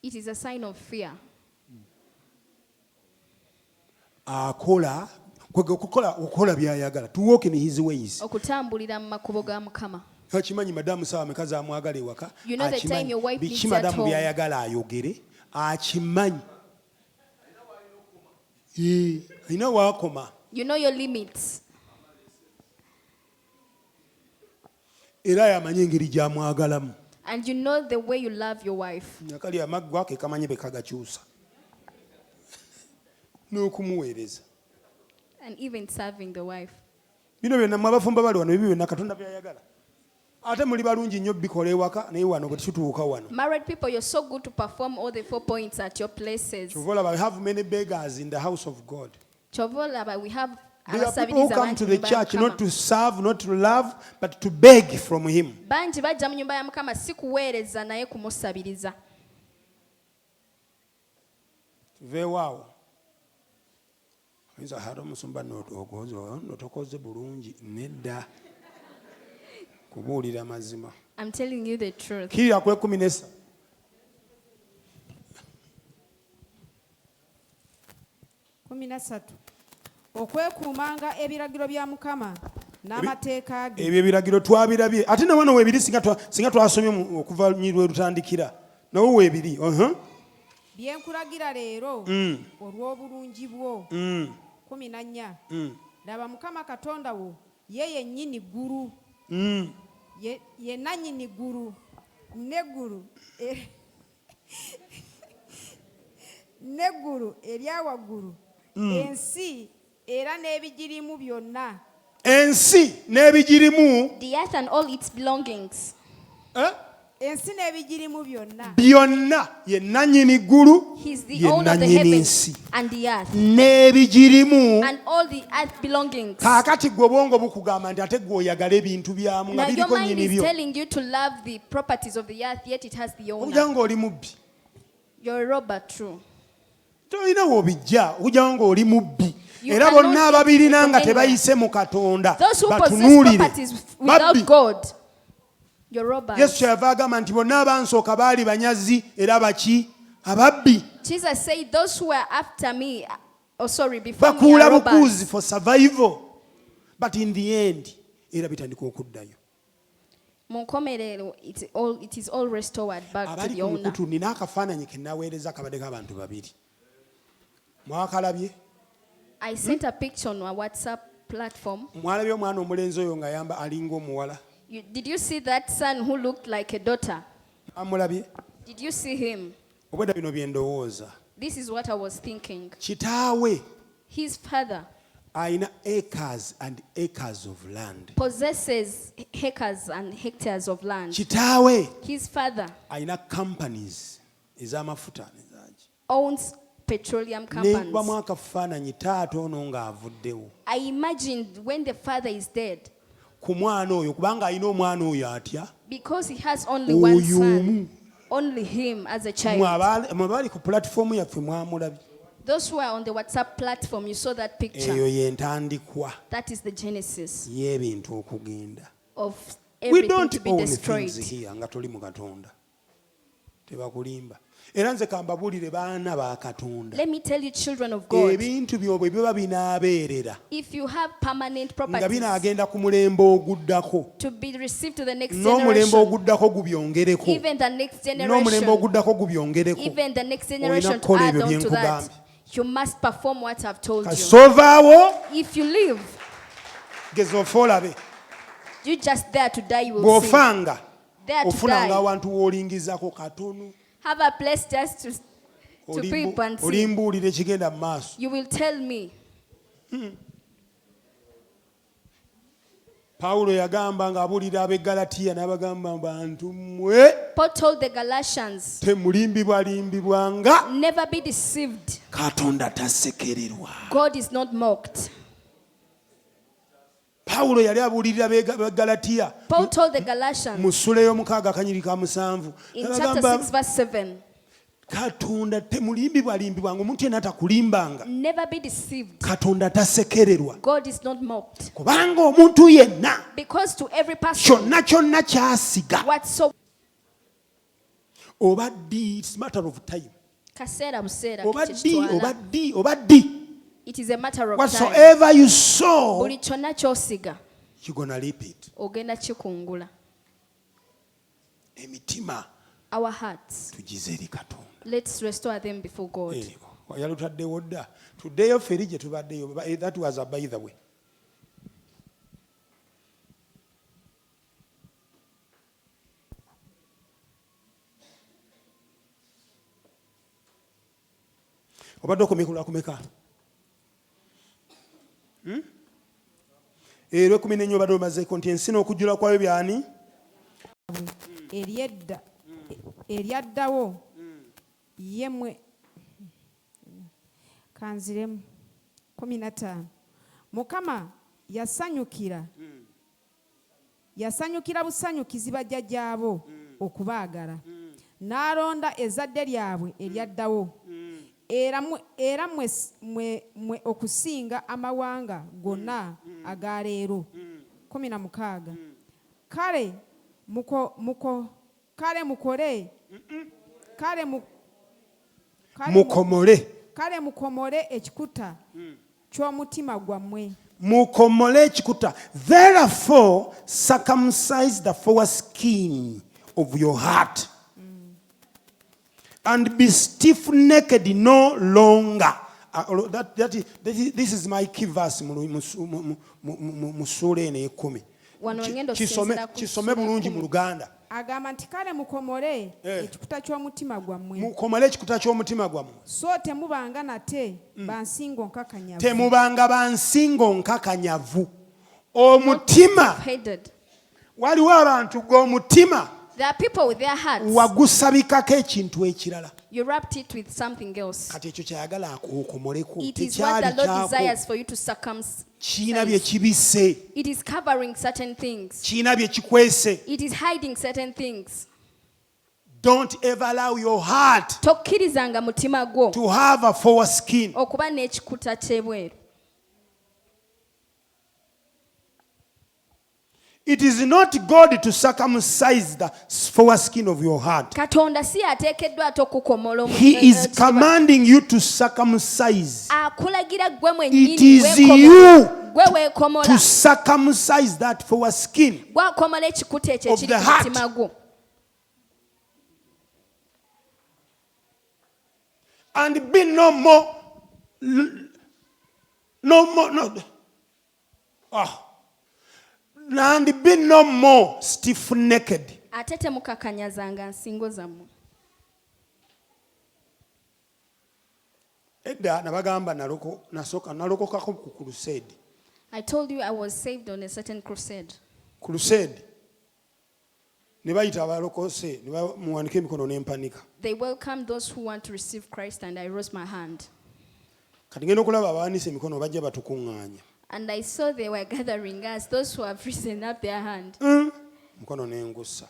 It is a sign of fear. Akola okukola byayagala. To walk in his ways. Okutambulira mu makubo ga Mukama. Akimanyi madamu sawa mekazi amwagala ewaka. You know the time your wife needs at madamu home. byayagala ayogere. Akimanyi. Alina waakoma. You know your limits. Era yamanyi engeri gy'amwagalamu. And you know the way you love your wife. Nakali amaggwa ke kamanyi be kagakyusa. N'okumuweereza. And even serving the wife. Bino byonna mmwe abafumba bali wano ebyo byonna Katonda byayagala. Ate muli balungi nnyo bikola ewaka naye wano bwe tutuuka wano. Married people, you're so good to perform all the 4 points at your places. Chovola, we have many beggars in the house of God. Chovola, we have There are people who come to the church not to serve, not to love, but to beg from Him. Banji bajja mu nyumba ya Mukama si kuweereza naye kumusabiriza. Tuveewaawo. Oyinza hata omusumba n'otokoze bulungi nedda. Kubuulira mazima. I'm telling you the truth. Kiriya kwe 13. Okwekuumanga ebiragiro bya Mukama n'amateeka ge. Ebyo ebiragiro twabirabye. Ate na wano weebiri singa twasomye okuva lwe lutandikira. Nawo weebiri. Bye nkulagira leero olw'obulungi bwo. 14. Laba Mukama Katonda wo ye yennyini ggulu. Ye nannyini ggulu n'eggulu n'eggulu erya waggulu. Ensi era n'ebigirimu byonna. Ensi n'ebigirimu. The earth and all its belongings. Ensi n'ebigirimu byonna. Byonna ye nannyini ggulu. He's the owner of the heavens and the earth. N'ebigirimu. And all the earth belongings. Kaakati gwe obwongo bukugamba nti ate gwe oyagala ebintu byamu nga Now your biriko mind nnyini is byo. telling you to love the properties of the earth, yet it has the owner. Okujja ng'oli mubbi. You're a robber, true. Tolina w'obijja okujja ng'oli mubbi. You Era cannot bonna get ababirina from nga anywhere. tebayise mu Katonda Those who possess batunuulire. properties Babbi. without God, you're robbers. Yesu kyava agamba nti bonna abansooka baali banyazi era baki ababbi. Jesus said, those who are after me, before me Bakuula are bukuuzi robbers. for survival. But in the end, era bitandika okuddayo. Munkomerero, it is all restored back to Abali the ku owner. mukutu nina akafaananyi ke naweereza akabadde k'abantu babiri. Mwakalabye? I sent a picture on our WhatsApp platform. Mwalabye omwana omulenzi oyo nga yamba alinga omuwala? Did you see that son who looked like a daughter? Amulabye? Did you see him? Obwedda bino bye ndowooza. This is what I was thinking. Kitaawe His father alina acres and acres of land. possesses acres and hectares of land. Kitaawe His father alina companies ez'amafuta nezaki. owns petroleum Neekubamu companies. akafaananyi taata ono ng'avuddewo I imagined when the father is dead, ku mwana oyo kubanga alina omwana oyo atya. because he has only one Oyo son, omu. only him as a Mwe child. abali ku pulatifomu yaffe mwamulabye. Those who are on the WhatsApp platform, you saw that picture. Eyo y'entandikwa That is the genesis y'ebintu okugenda. of We everything don't to be own destroyed. things here nga toli mu Katonda. Tebakulimba. Era nze kambabuulire baana ba Katonda. Let me tell you, children of God, Ebintu byo bwe biba binaabeerera if you have permanent nga properties binaagenda ku mulembe oguddako. to be received to the next N'omulembe generation, oguddako gubyongereko. even the next N'omulembe generation, oguddako gubyongereko. even the next generation to kukola add ebyo on bye to that, nkugambye. you must perform what I've told you. Kasovaawo If you live, geza ofe olabe. you just there to die, you will see. Bw'ofanga There to ofunanga die. awantu w'olingizako katono. Have a place just to peep and see. Olimbuulira ekigenda mu maaso. You will tell me. Pawulo yagamba ng'abuulira ab'e Galatiya n'abagamba bantu mmwe Paul told the Galatians, temulimbibwalimbibwanga. never be deceived. Katonda tasekererwa. God is not mocked. Pawulo yali abuulirira Galatiya Paul told the Galatians mu ssula y'omukaaga akanyiri ka 7 in chapter 6 verse 7, Katonda temulimbibwalimbibwanga, omuntu yenna takulimbanga. never be deceived. Katonda tasekererwa, God is not mocked. kubanga omuntu yenna Because to every person, kyonna ky'asiga whatsoever, oba ddi, it's matter of time. kaseera buseera Oba tukitwala. ddi, It is a matter of time. whatsoever you sow, Buli kyonna ky'osiga you're gonna reap it. ogenda kikungula. Emitima Our hearts, tugize eri Katonda. let's restore them before God. Yali tutaddewo dda, tuddeyo feri gye tubaddeyo. That was a by the way. Obadde okumekula kumeka? Era 14 obadde omazeeko nti ensi n'okujjula kwayo byani? Eryaddawo yemwe kanziremu 15. Mukama yasanyukira busanyukizi bajjajjaabo okubaagala, n'alonda ezzadde lyabwe eryaddawo, era mwe okusinga amawanga gonna agaleero. 16. Kale mukomole ekikuta ky'omutima gwammwe. Mukomole ekikuta. Therefore circumcise the foreskin of your heart and be stiff-necked no longer. This is my key verse mu ssuula eno ey'ekkumi. Kisome bulungi mu Luganda. Agamba nti kale mukomole ekikuta ky'omutima gwammwe. Mukomole ekikuta ky'omutima gwammwe. So temubanga nate bansingo nkakanyavu. Temubanga bansingo nkakanyavu. Omutima. Waliwo abantu g'omutima. There are people with their hearts. Wagusabikako ekintu ekirala. You wrapped it with something else. Kati ekyo kyayagala akukomoleko. It is what the Lord desires for you to circumcise. Kiina bye kibisse. It is covering certain things. Kiina bye kikwese. It is hiding certain things. Don't ever allow your heart Tokkirizanga mutima gwo to have a foreskin. okuba n'ekikuta ky'ebweru. It is not God to circumcise the foreskin of your heart. Katonda si ateekeddwa ate okukomola He is commanding you to circumcise. akulagira gwe It mwennyini is you gwe weekomola to circumcise that foreskin bwakomola ekikuta ekyo of ekiri the ku heart. mutima gwo. And be no more and be no more stiff-necked. Ate temukakanyazanga nsingo zammwe. Edda nabagamba nalokokako ku crusade. I told you I was saved on a certain crusade. Crusade. Ne bayita abalokose ne bamuwanika emikono n'empanika. They welcomed those who want to receive Christ and I raised my hand. Kati ngenda okulaba abawanise emikono bajja batukuŋŋaanya. And I saw they were gathering us, those who have risen up their hand. Mukono n'engussa.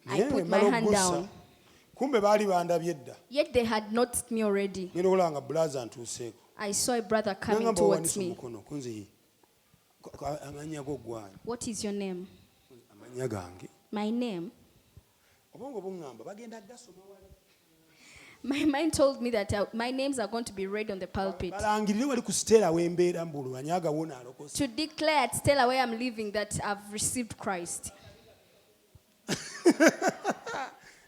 I put my hand down. Kumbe baali bandabye edda. Yet they had noticed me already. Ngenda okulaba nga bulaza ntuuseeko. I saw a brother coming towards me. Amannya go gwani. What is your name? Amannya gange. My name? Obongo bungamba bagenda gasoma wali. My mind told me that my names are going to be read on the pulpit. Balangirire wali ku Stella wembeera mbulu Wanyaga wona alokose. To declare at Stella where I'm living that I've received Christ.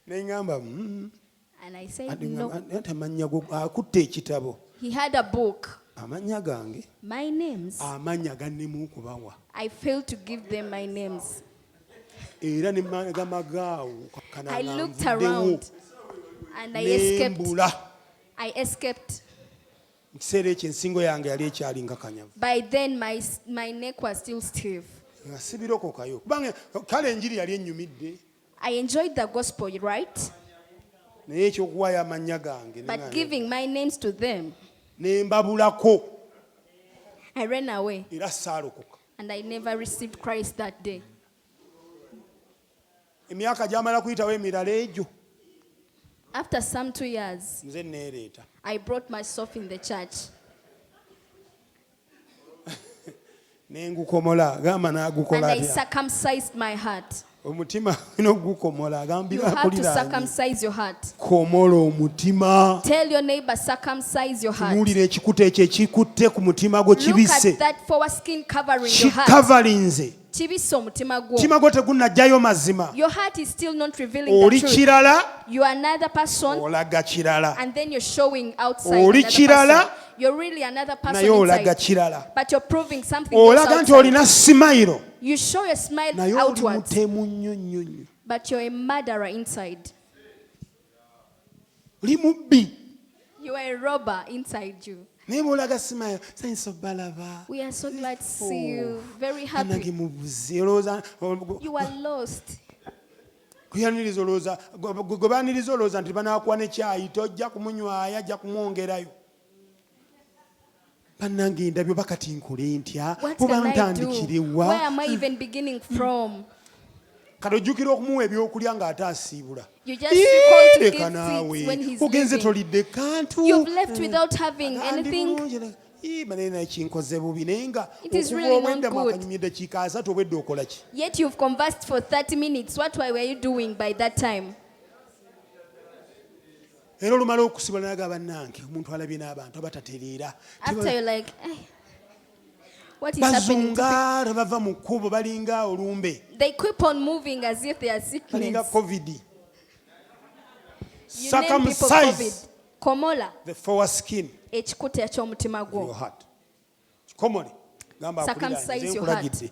Nengamba And I said no. Amannya go akutte ekitabo. He had a book. Amannya gange. My names. Amannya gannemu okubawa. I failed to give them my names. Era ne magaawo kana I looked around and I escaped. I escaped. Kiseera ekyo ensingo yange yali ekyali nkakanyavu. By then my neck was still stiff. Nga sibirokokayo. Kubanga kale enjiri yali ennyumidde. I enjoyed the gospel, right? Naye ekyokuwaayo amannya gange. But giving my names to them, ne mbabulako. I ran away. Era saalokoka. And I never received Christ that day. Emyaka gyamala kuyitawo emirala egyo After some 2 years, nze neereeta I brought myself in the church. nengukomola gamba And n'agukola I atya circumcised my heart. omutima olina ogukomola You agambira have to akulira circumcise your heart. komola omutima Tell your neighbor, circumcise your heart. tunuulira ekikuta ekyo ekikutte ku mutima gwo Look kibisse at that foreskin covering your heart. kikavalinze Kibisse omutima gwo. omutima gwo tegunnajjayo mazima Your heart is still not revealing the oli truth. kirala You are another person, olaga kirala and then you're showing outside Oli another kirala, person. You're really another person naye olaga inside, kirala but you're proving something else olaga nti outside. olina simayiro You show your smile naye oli outwards, mutemu nnyo nnyo nnyo but you're a murderer inside. oli mubbi You are a robber inside you. naye bwolaga simayiro sanyisa obbalaba We are so glad to see you. Very anage happy. mubuzi olowooza You are lost. kuyaniriza olowooza gwe baaniriza olowooza nti banaakuwa ne kyayi tojja kumunywayo ajja kumwongerayo bannange ndabyo bakati nkole ntya What oba can I do? ntandikire Where wa am I even beginning from? kati ojjukira okumuwa ebyokulya ng'ate asiibula You just recall to leka give naawe things when he's ogenze leaving. tolidde kantu You've left without having anything. banaye naye kinkoze bubi naye nga It is okuva really not obwedda good. mwakanyumya eddakiika asatu obwedde okola ki Yet you've conversed for 30 minutes. What were you doing by that time? era olumala okusibula naga bannange omuntu alabye n'abantu abatatereera After you're like, what is happening to bazunga bava mu kkubo balinga olumbe people? They keep on moving as if they are balinga sickness. covid You name people COVID. circumcise Komola the foreskin ekikuta eky'omutima of your gwo. heart kikomole gamba Circumcise akulira your nkulagidde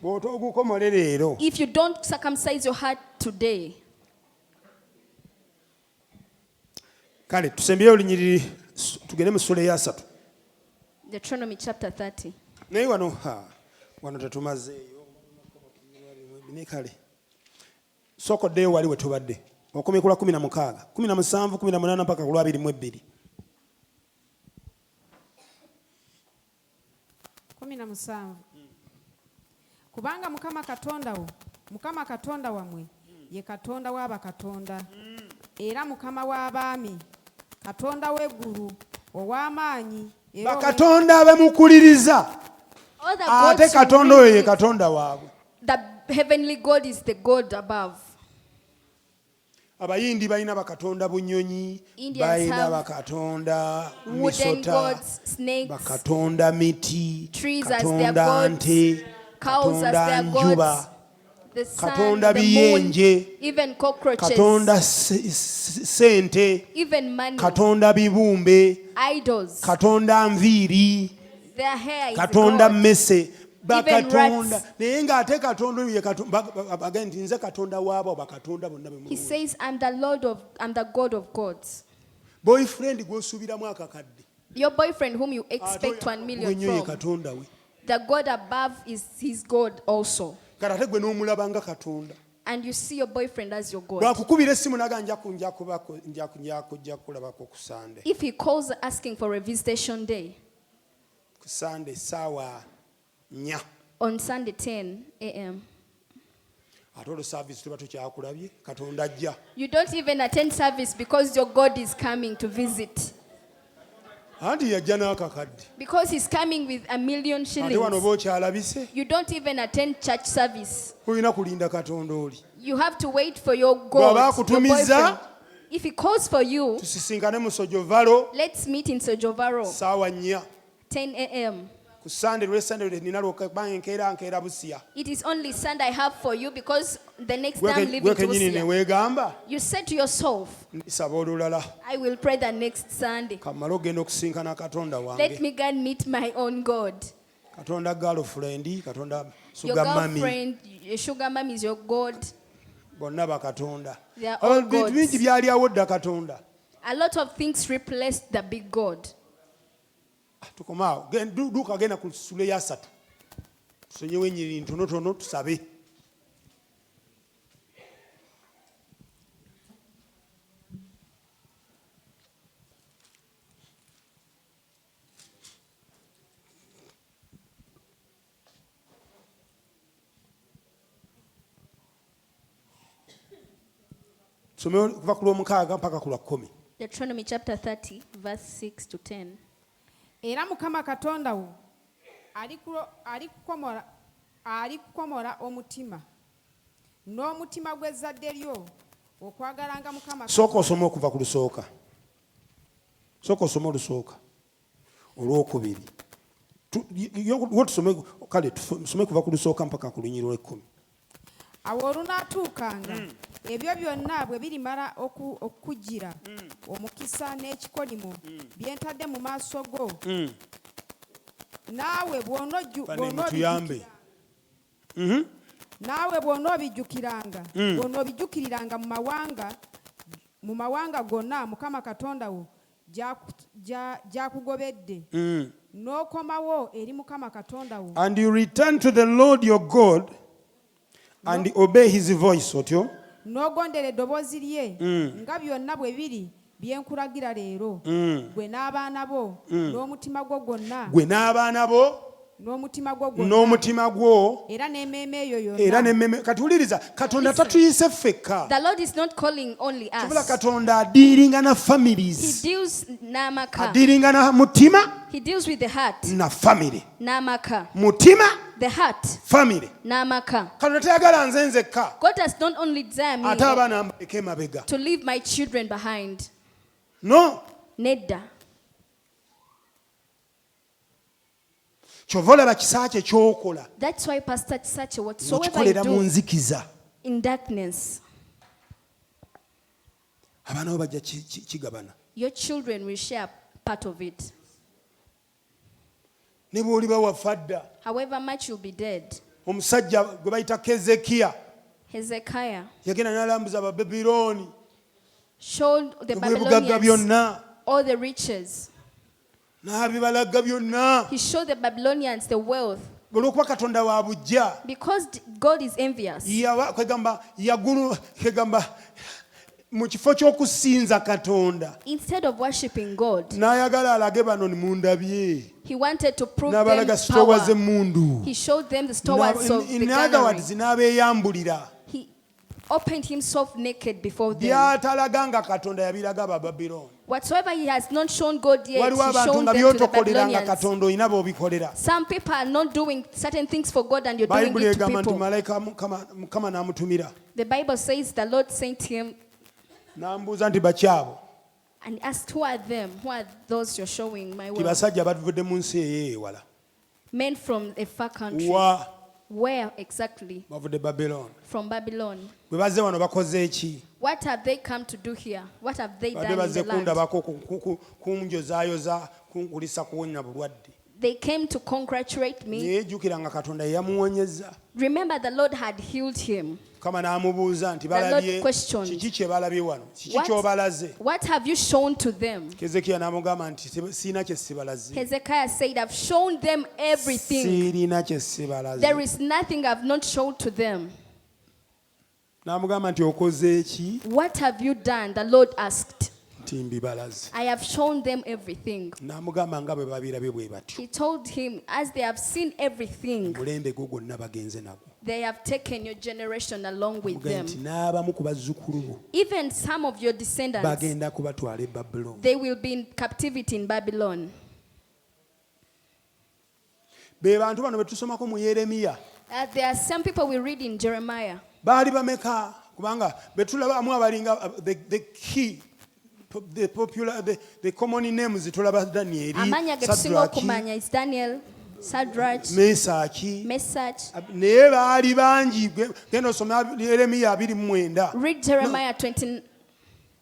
bw'otoogukomole leero If you don't circumcise your heart today, kale tusembyeyo olunyiriri tugende mu ssula eyasatu Deuteronomy chapter 30. naye wano tetumazeeyo ne kale sokoddeyo wali we tubadde okomye ku lwa 16 17 18 mpaka ku lwa 22 17 kubanga mukama katonda wammwe ye katonda w'abakatonda era mukama w'abaami katonda w'eggulu ow'amaanyi era bakatonda abemukuliriza All the ate gods you katonda oyo ye believe, katonda waabwe the heavenly God is the God above. abayindi balina bakatonda bunyonyi Indians balina have bakatonda Wooden misota gods, snakes, bakatonda miti trees as their katonda gods, nte cows as katonda their njuba gods, the sun, katonda the moon, biyenje even cockroaches, katonda sente even money, katonda bibumbe idols, katonda nviiri their hair is katonda God. mmese bakatonda rats. naye ng'ate katonda oyo agambye nti nze katonda waabo bakatonda bonna He bemuluwa says, I'm the God of gods. boyfriend gw'osuubiramu akakadde Your boyfriend whom you expect 1 million ennyo ye from, katonda we the God above is his God also. kati ate gwe n'omulaba nga katonda And you see your boyfriend as your God. bwakukubira essimu naga nja kulabako ku sande If he calls asking for a visitation day ku sande saawa 4 on Sunday 10 a.m., ate olwo saavisi tuba tukyakulabye katonda ajja you don't even attend service because your God is coming to visit. anti yajja n'akakadde Because he's coming with 1 million ate wano shillings. oba okyalabise You don't even attend church service. olina kulinda katonda oli You have to wait for your bw'aba God, your akutumizza boyfriend. If he calls for you, tusisinkane mu sojovalo let's meet in Sojovaro, saawa 4 10 a.m. ku sande lwesande nina lwokubanga nkeera busya It is only Sunday I have for you because the next day I'm leaving gwe to kenyini ne Busia. weegamba You said to yourself, saba olulala I will pray the next Sunday. kamala ogenda okusinkana katonda Let wange me go and meet my own God. katonda girlfriend katonda Your suga mami girlfriend, your sugar mom is your God. bonna bakatonda They are all bintu gods. bingi byaliawo dda katonda A lot of things replaced the big God. tukomaawo duuka genda ku ssula eyasatu tusonyewo ennyiriri ntonotono tusabe some kuva ku lw'omukaaga mpaka ku lwa 10. Deuteronomy chapter 30, verse 6 to 10. Era Mukama Katonda wo alikukomora omutima n'omutima gw'ezzadde lyo okwagalanga Mukama. Sooka osome okuva ku lusooka. Sooka osome olusooka olwokubiri. Kale tusome kuva ku lusooka mpaka ku lunyiriro lw'ekkumi. Awo olunaatuukanga ebyo byonna bwe birimala okujjira omukisa n'ekikolimo byentadde mu maaso go, naawe bw'onoobijjukiriranga mu mawanga gonna Mukama Katonda wo gy'akugobedde, n'okomawo eri Mukama Katonda wo. And you return to the Lord your God and obey his voice. Otyo n'ogondera eddoboozi lye nga byonna bwe biri bye nkulagira leero, gwe n'abaana bo n'omutima gwo gwonna, n'omutima gwo era n'emmeeme eyo yonna. Kati wuliriza, Katonda tatuyise ffekka. The Lord is not calling only Kibula us. Katonda adiiringa na He families, deals namaka. adiiringa na mutima He deals with the heart. na family. Namaka. Mutima, The heart. family. Namaka. Katonda tayagala nze nzekka, God does not only desire me ate abaana mbaleke emabega. to leave my children behind. No, Nedda. kyova olaba kisa kye ky'okola That's why Pastor Sache, whatsoever you okikolera mu do nzikiza, in darkness, abaana bo bajja kigabana. your children will share part of it. Ne bw'oliba wafa dda, However much you'll be dead. omusajja gwe bayita Kezekiya Hezekiah yagenda n'alambuza Abababirooni showed the ebibugagga Babylonians byonna, all the riches. n'abibalaga byonna, He showed the Babylonians the wealth. olw'okuba Katonda wa buggya. Because God is envious. Kwegamba mu kifo ky'okusinza Katonda Instead of worshiping God, n'ayagala alage bano mundabye, he wanted to prove them n'abalaga sitowa power. z'emmundu. He showed them the stewards of the In other granary. words, n'abeeyambulira He opened himself naked before them. by'atalaganga Katonda yabiraga Abababirooni. Whatsoever he has not shown God yet, Waliwo he abantu shown nga them to the by'otokoleranga Babylonians. Katonda olina b'obikolera. Some people are not doing certain things for God and you're doing Bayibuli it to egamba nti people. malayika Mukama n'amutumira The Bible says the Lord sent him n'amubuuza nti bakyabo, and asked, who are them? Who are those you're showing my ti wealth? basajja bavudde mu nsi ey'ewala. Men from a far country. Wa Where exactly? bavudde Babilooni. From Babylon. Bwe bazze wano bakoze eki? What have they come to do here? What have they Badde done in bazze the land? kundabako kunjozaayoza kunkulisa kuwonya bulwadde. They came to congratulate me. Yeejjukira nga Katonda yamuwonyezza. Remember, the Lord had healed him. Mukama n'amubuuza nti Lord balabye questioned, kiki kye balabye wano, kiki What? ky'obalaze? What have you shown to them? Kezekiya n'amugamba nti siina kye sibalaze. Hezekiah said, I've shown them everything. Siirina kye sibalaze. There is nothing I've not shown to them. N'amugamba nti okoze eki? What have you done? The Lord asked. Nti mbibalaze. I have shown them everything. N'amugamba nga bwe babirabye bwe batyo. He told him, as they have seen everything, Mulembe gwo gwonna bagenze nagwo. they have taken your generation along with Mugamba them. nti n'abamu ku bazzukulu bo Even some of your descendants, bagenda kubatwala e Babulooni. they will be in captivity in Babylon. Be bantu bano be tusomako mu Yeremiya. There are some people we read in Jeremiah. Baali bameka kubanga be tulabamu abalinga the key, the popular, the common names tulaba Daniel, Amanya ge tusinga okumanya is Daniel, Shadrach, Mesaki, Meshach. naye baali bangi. Genda osoma Yeremiya 29. Read Jeremiah 20.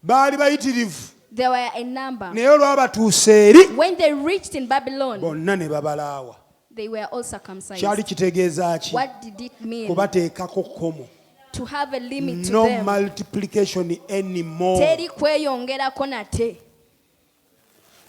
Baali bayitirivu There were a number. naye olwabatuuse eri When they reached in Babylon, bonna ne babalaawa. they were all circumcised. Kyali kitegeeza ki? What did it mean? Kubateekako kkomo. To have a limit to No them. multiplication anymore. Teri kweyongerako nate.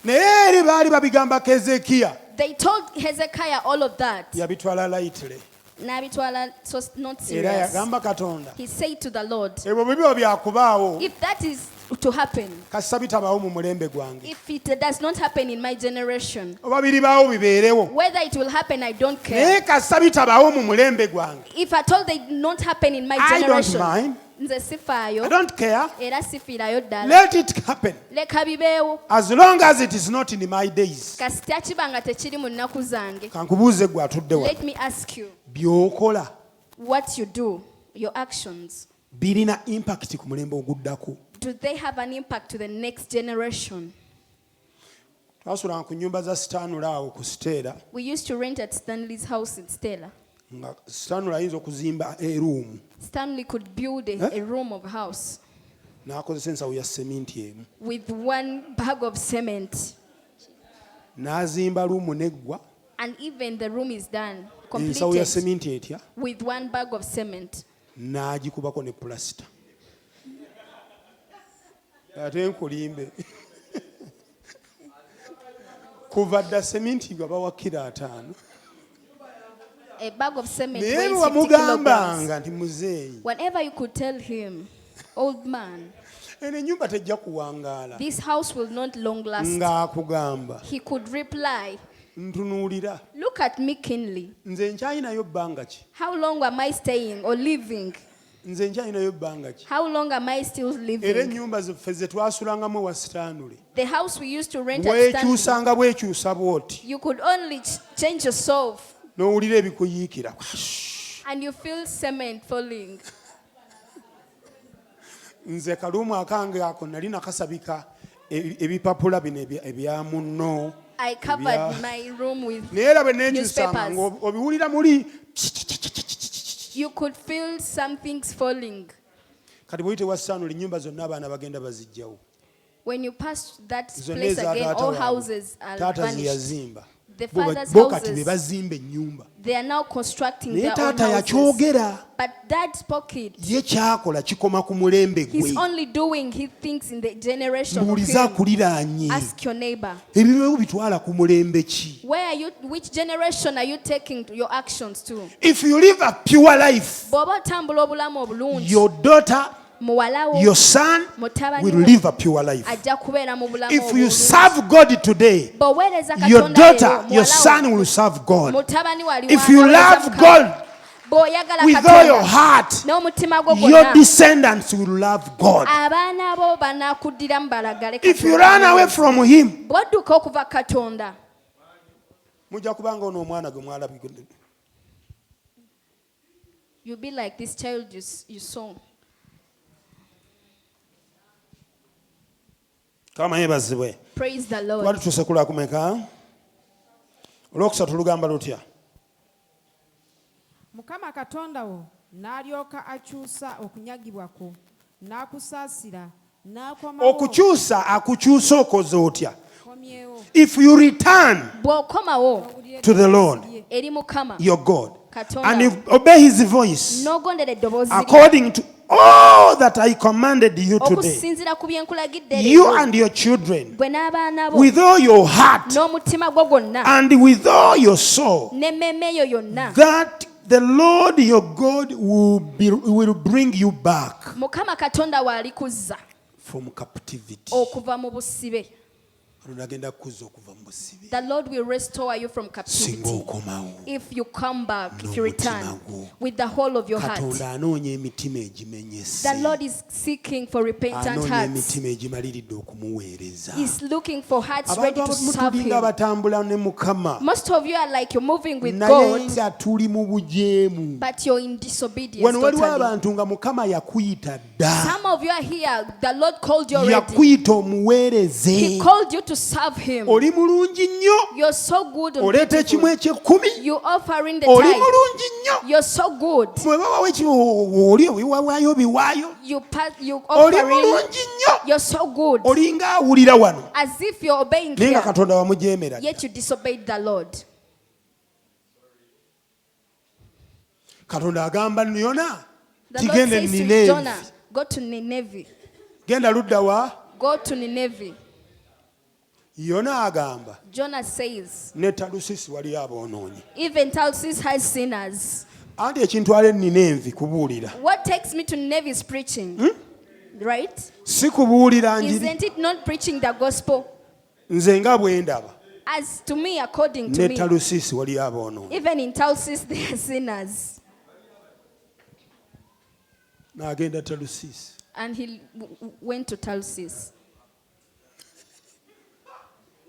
Naye eri baali babigamba Kezekiya. They told Hezekiah all of that. Yabitwala lightly. N'abitwala so not Era serious. yagamba Katonda, He said to the Lord, ebyo bwe biba byakubaawo if that is to happen, kasa bitabaawo mu mulembe gwange. if it does not happen in my generation, Oba biribaawo bibeerewo. whether it will happen, I don't care. Naye kasa bitabaawo mu mulembe gwange. If at all they not happen in my I don't generation, mind. nze I sifaayo don't care. era sifiirayo ddala. Let it happen. Leka bibeewo. As long as it is not in my days. Kasita kiba nga tekiri mu nnaku zange. Kankubuuze gwe atudde wa. Let me ask you, By'okola what you do, your actions, birina impact ku mulembe oguddako. do they have an impact to the next generation? Twasulanga ku nnyumba za Stanley awo ku Stella. We used to rent at Stanley's house in Stella. Nga Stanley ayinza okuzimba eruumu. Stanley could build a room of a house N'akozesa ensawo ya seminti emu. with one bag of cement. N'azimba luumu neggwa. And even the room is done, Ensawo ya completed seminti etya. with one bag of cement. N'agikubako ne pulasita. Ate nkulimbe. Kuva dda seminti gwe bawa kilo 5. A bag of cement Naye weighs 50 wamugambanga kilograms. nti muzeeyi. Whenever you could tell him, old man, Eno ennyumba tejja kuwangaala. this house will not long last, Ng'akugamba. he could reply, Ntunuulira. look at me keenly. Nze nkyayinayo bbanga ki? How long am I staying or living? Nze nkyayinayo bbanga ki? How long am I still Era living? ennyumba zaffe ze twasulangamu wa Stanley. The house we used to rent at Stanley, Bwekyusanga bwekyusa bw'oti. you could only change yourself N'owulira ebikuyiikira. and you feel cement falling. Nze kaluumu akange ako nali nakasabika ebipapula bino ebya munno. I covered my room with, Naye era bwe neekyusanga Newspapers. ng'obiwulira muli. you could feel something's falling. Kati bw'oyite wa Stanley ennyumba zonna abaana bagenda baziggyawo. When you pass that Zonna place eza again, taata all waabwe. houses are Taata ze vanished. yazimba. The father's Bo kati be houses, bazimba ennyumba. they are now constructing Naye their own taata houses. yakyogera. But dad spoke it. Ye kyakola kikoma ku mulembe He's gwe. only doing his things in the generation of Mbuuliza him. akuliraanye. Ask your neighbor. Ebibeewo bitwala ku mulembe ki? Where are you? Which generation are you taking your actions to? If you live a pure life, Bw'oba otambula obulamu obulungi, your daughter, muwala wo, your son mutabani will wo, live a pure life. ajja kubeera mu bulamu If you obulungi. serve God today, Bw'oweereza your Katonda daughter, leero, your muwala son wo, will serve God. mutabani wali If you waweereza love Mukama. God Bw'oyagala with all your Katonda heart, n'omutima gwo your gwonna, descendants will love God. abaana bo banaakuddiramu balagale If you Katonda. run away from Him, Bw'odduka okuva Katonda, mujja kubanga ono omwana gwe mwalabye. you'll be like this child you saw. Kama yebazibwe. Praise the Lord. Twali tusekula kumeka? Olwokusatu lugamba lutya? Mukama Katonda wo n'alyoka akyusa okunyagibwa kwo n'akusaasira n'akomawo Okukyusa akukyusa okoze otya? komyewo If you return Bw'okomawo to the Lord, eri Mukama your God, Katonda, and you obey His voice n'ogondera eddoboozi lye, according to all that I commanded you today, okusinziira ku bye nkulagidde you leero, and your children, gwe n'abaana bo with all your heart n'omutima gwo gwonna and with all your soul, n'emmeeme yo yonna, that the Lord your God will bring you back Mukama Katonda w'alikuzza from captivity. okuva mu busibe. Agenda kukuzza okuva mu busibe. The Lord will restore you from Singa captivity okomawo. if you come back, if you N'omutima return gwo. with the whole of your heart. Katonda anoonya emitima egimenyese. The Lord is seeking for repentant Anoonya hearts. emitima egimaliridde okumuweereza. He's looking for hearts ready Abantu to serve abamutulinga Him. batambula ne Mukama. Most of you are like you're moving with Naye God, nga tuli mu bujeemu. but you're in disobedience Wano waliwo totally. abantu nga Mukama yakuyita dda. Some of you are here. The Lord called you already. Yakuyita omuweereze. He called you to serve Him. Oli mulungi nnyo. You're so good and Oleeta ekimu beautiful. eky'ekkumi. You offering the Oli tithe. mulungi nnyo. You're so good. Bwe babawo ekimu oli obiwaayo biwaayo. You Oli offering. mulungi nnyo. You're so good. Olinga awulira wano. As if you're obeying Naye nga here, Katonda wamujeemera. yet you disobeyed the Lord. Katonda agamba Yona. The Lord Kigende says to Nineeve. Jonah, go to Nineveh. Genda ludda wa? Go to Nineveh. Yona agamba. Jonah says, Ne Talusisi wali aboonoonyi. even Tarsus has sinners. Anti ekintwala Nineeve kubuulira. What takes me to Nineveh is preaching. Right? Si kubuulira njiri. Isn't it not preaching the gospel? Nze nga bwe ndaba. As to me, according to Ne me, Talusisi wali aboonoonyi. even in Tarsus, they are sinners. n'agenda Talusiisi. And he went to Tarsus.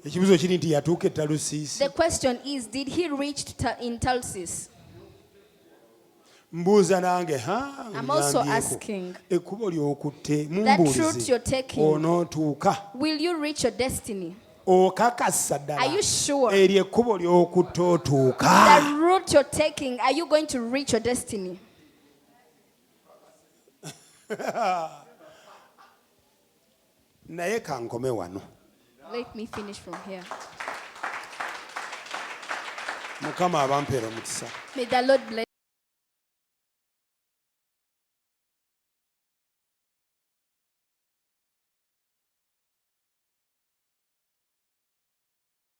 Ekibuzo kiri nti yatuuka e Talusiisi. The question is, did he reach in Tarsus? Mbuuza nange I'm also asking, ekkubo ly'okutte that route mumbuulize you're taking, onootuuka will you reach your destiny? okakasa Are ddala you sure? eryo ekkubo ly'okutta otuuka. The route you're taking, are you going to reach your destiny? Naye kankome wano. Let me finish from here. Mukama abampeera omukisa. May the Lord bless.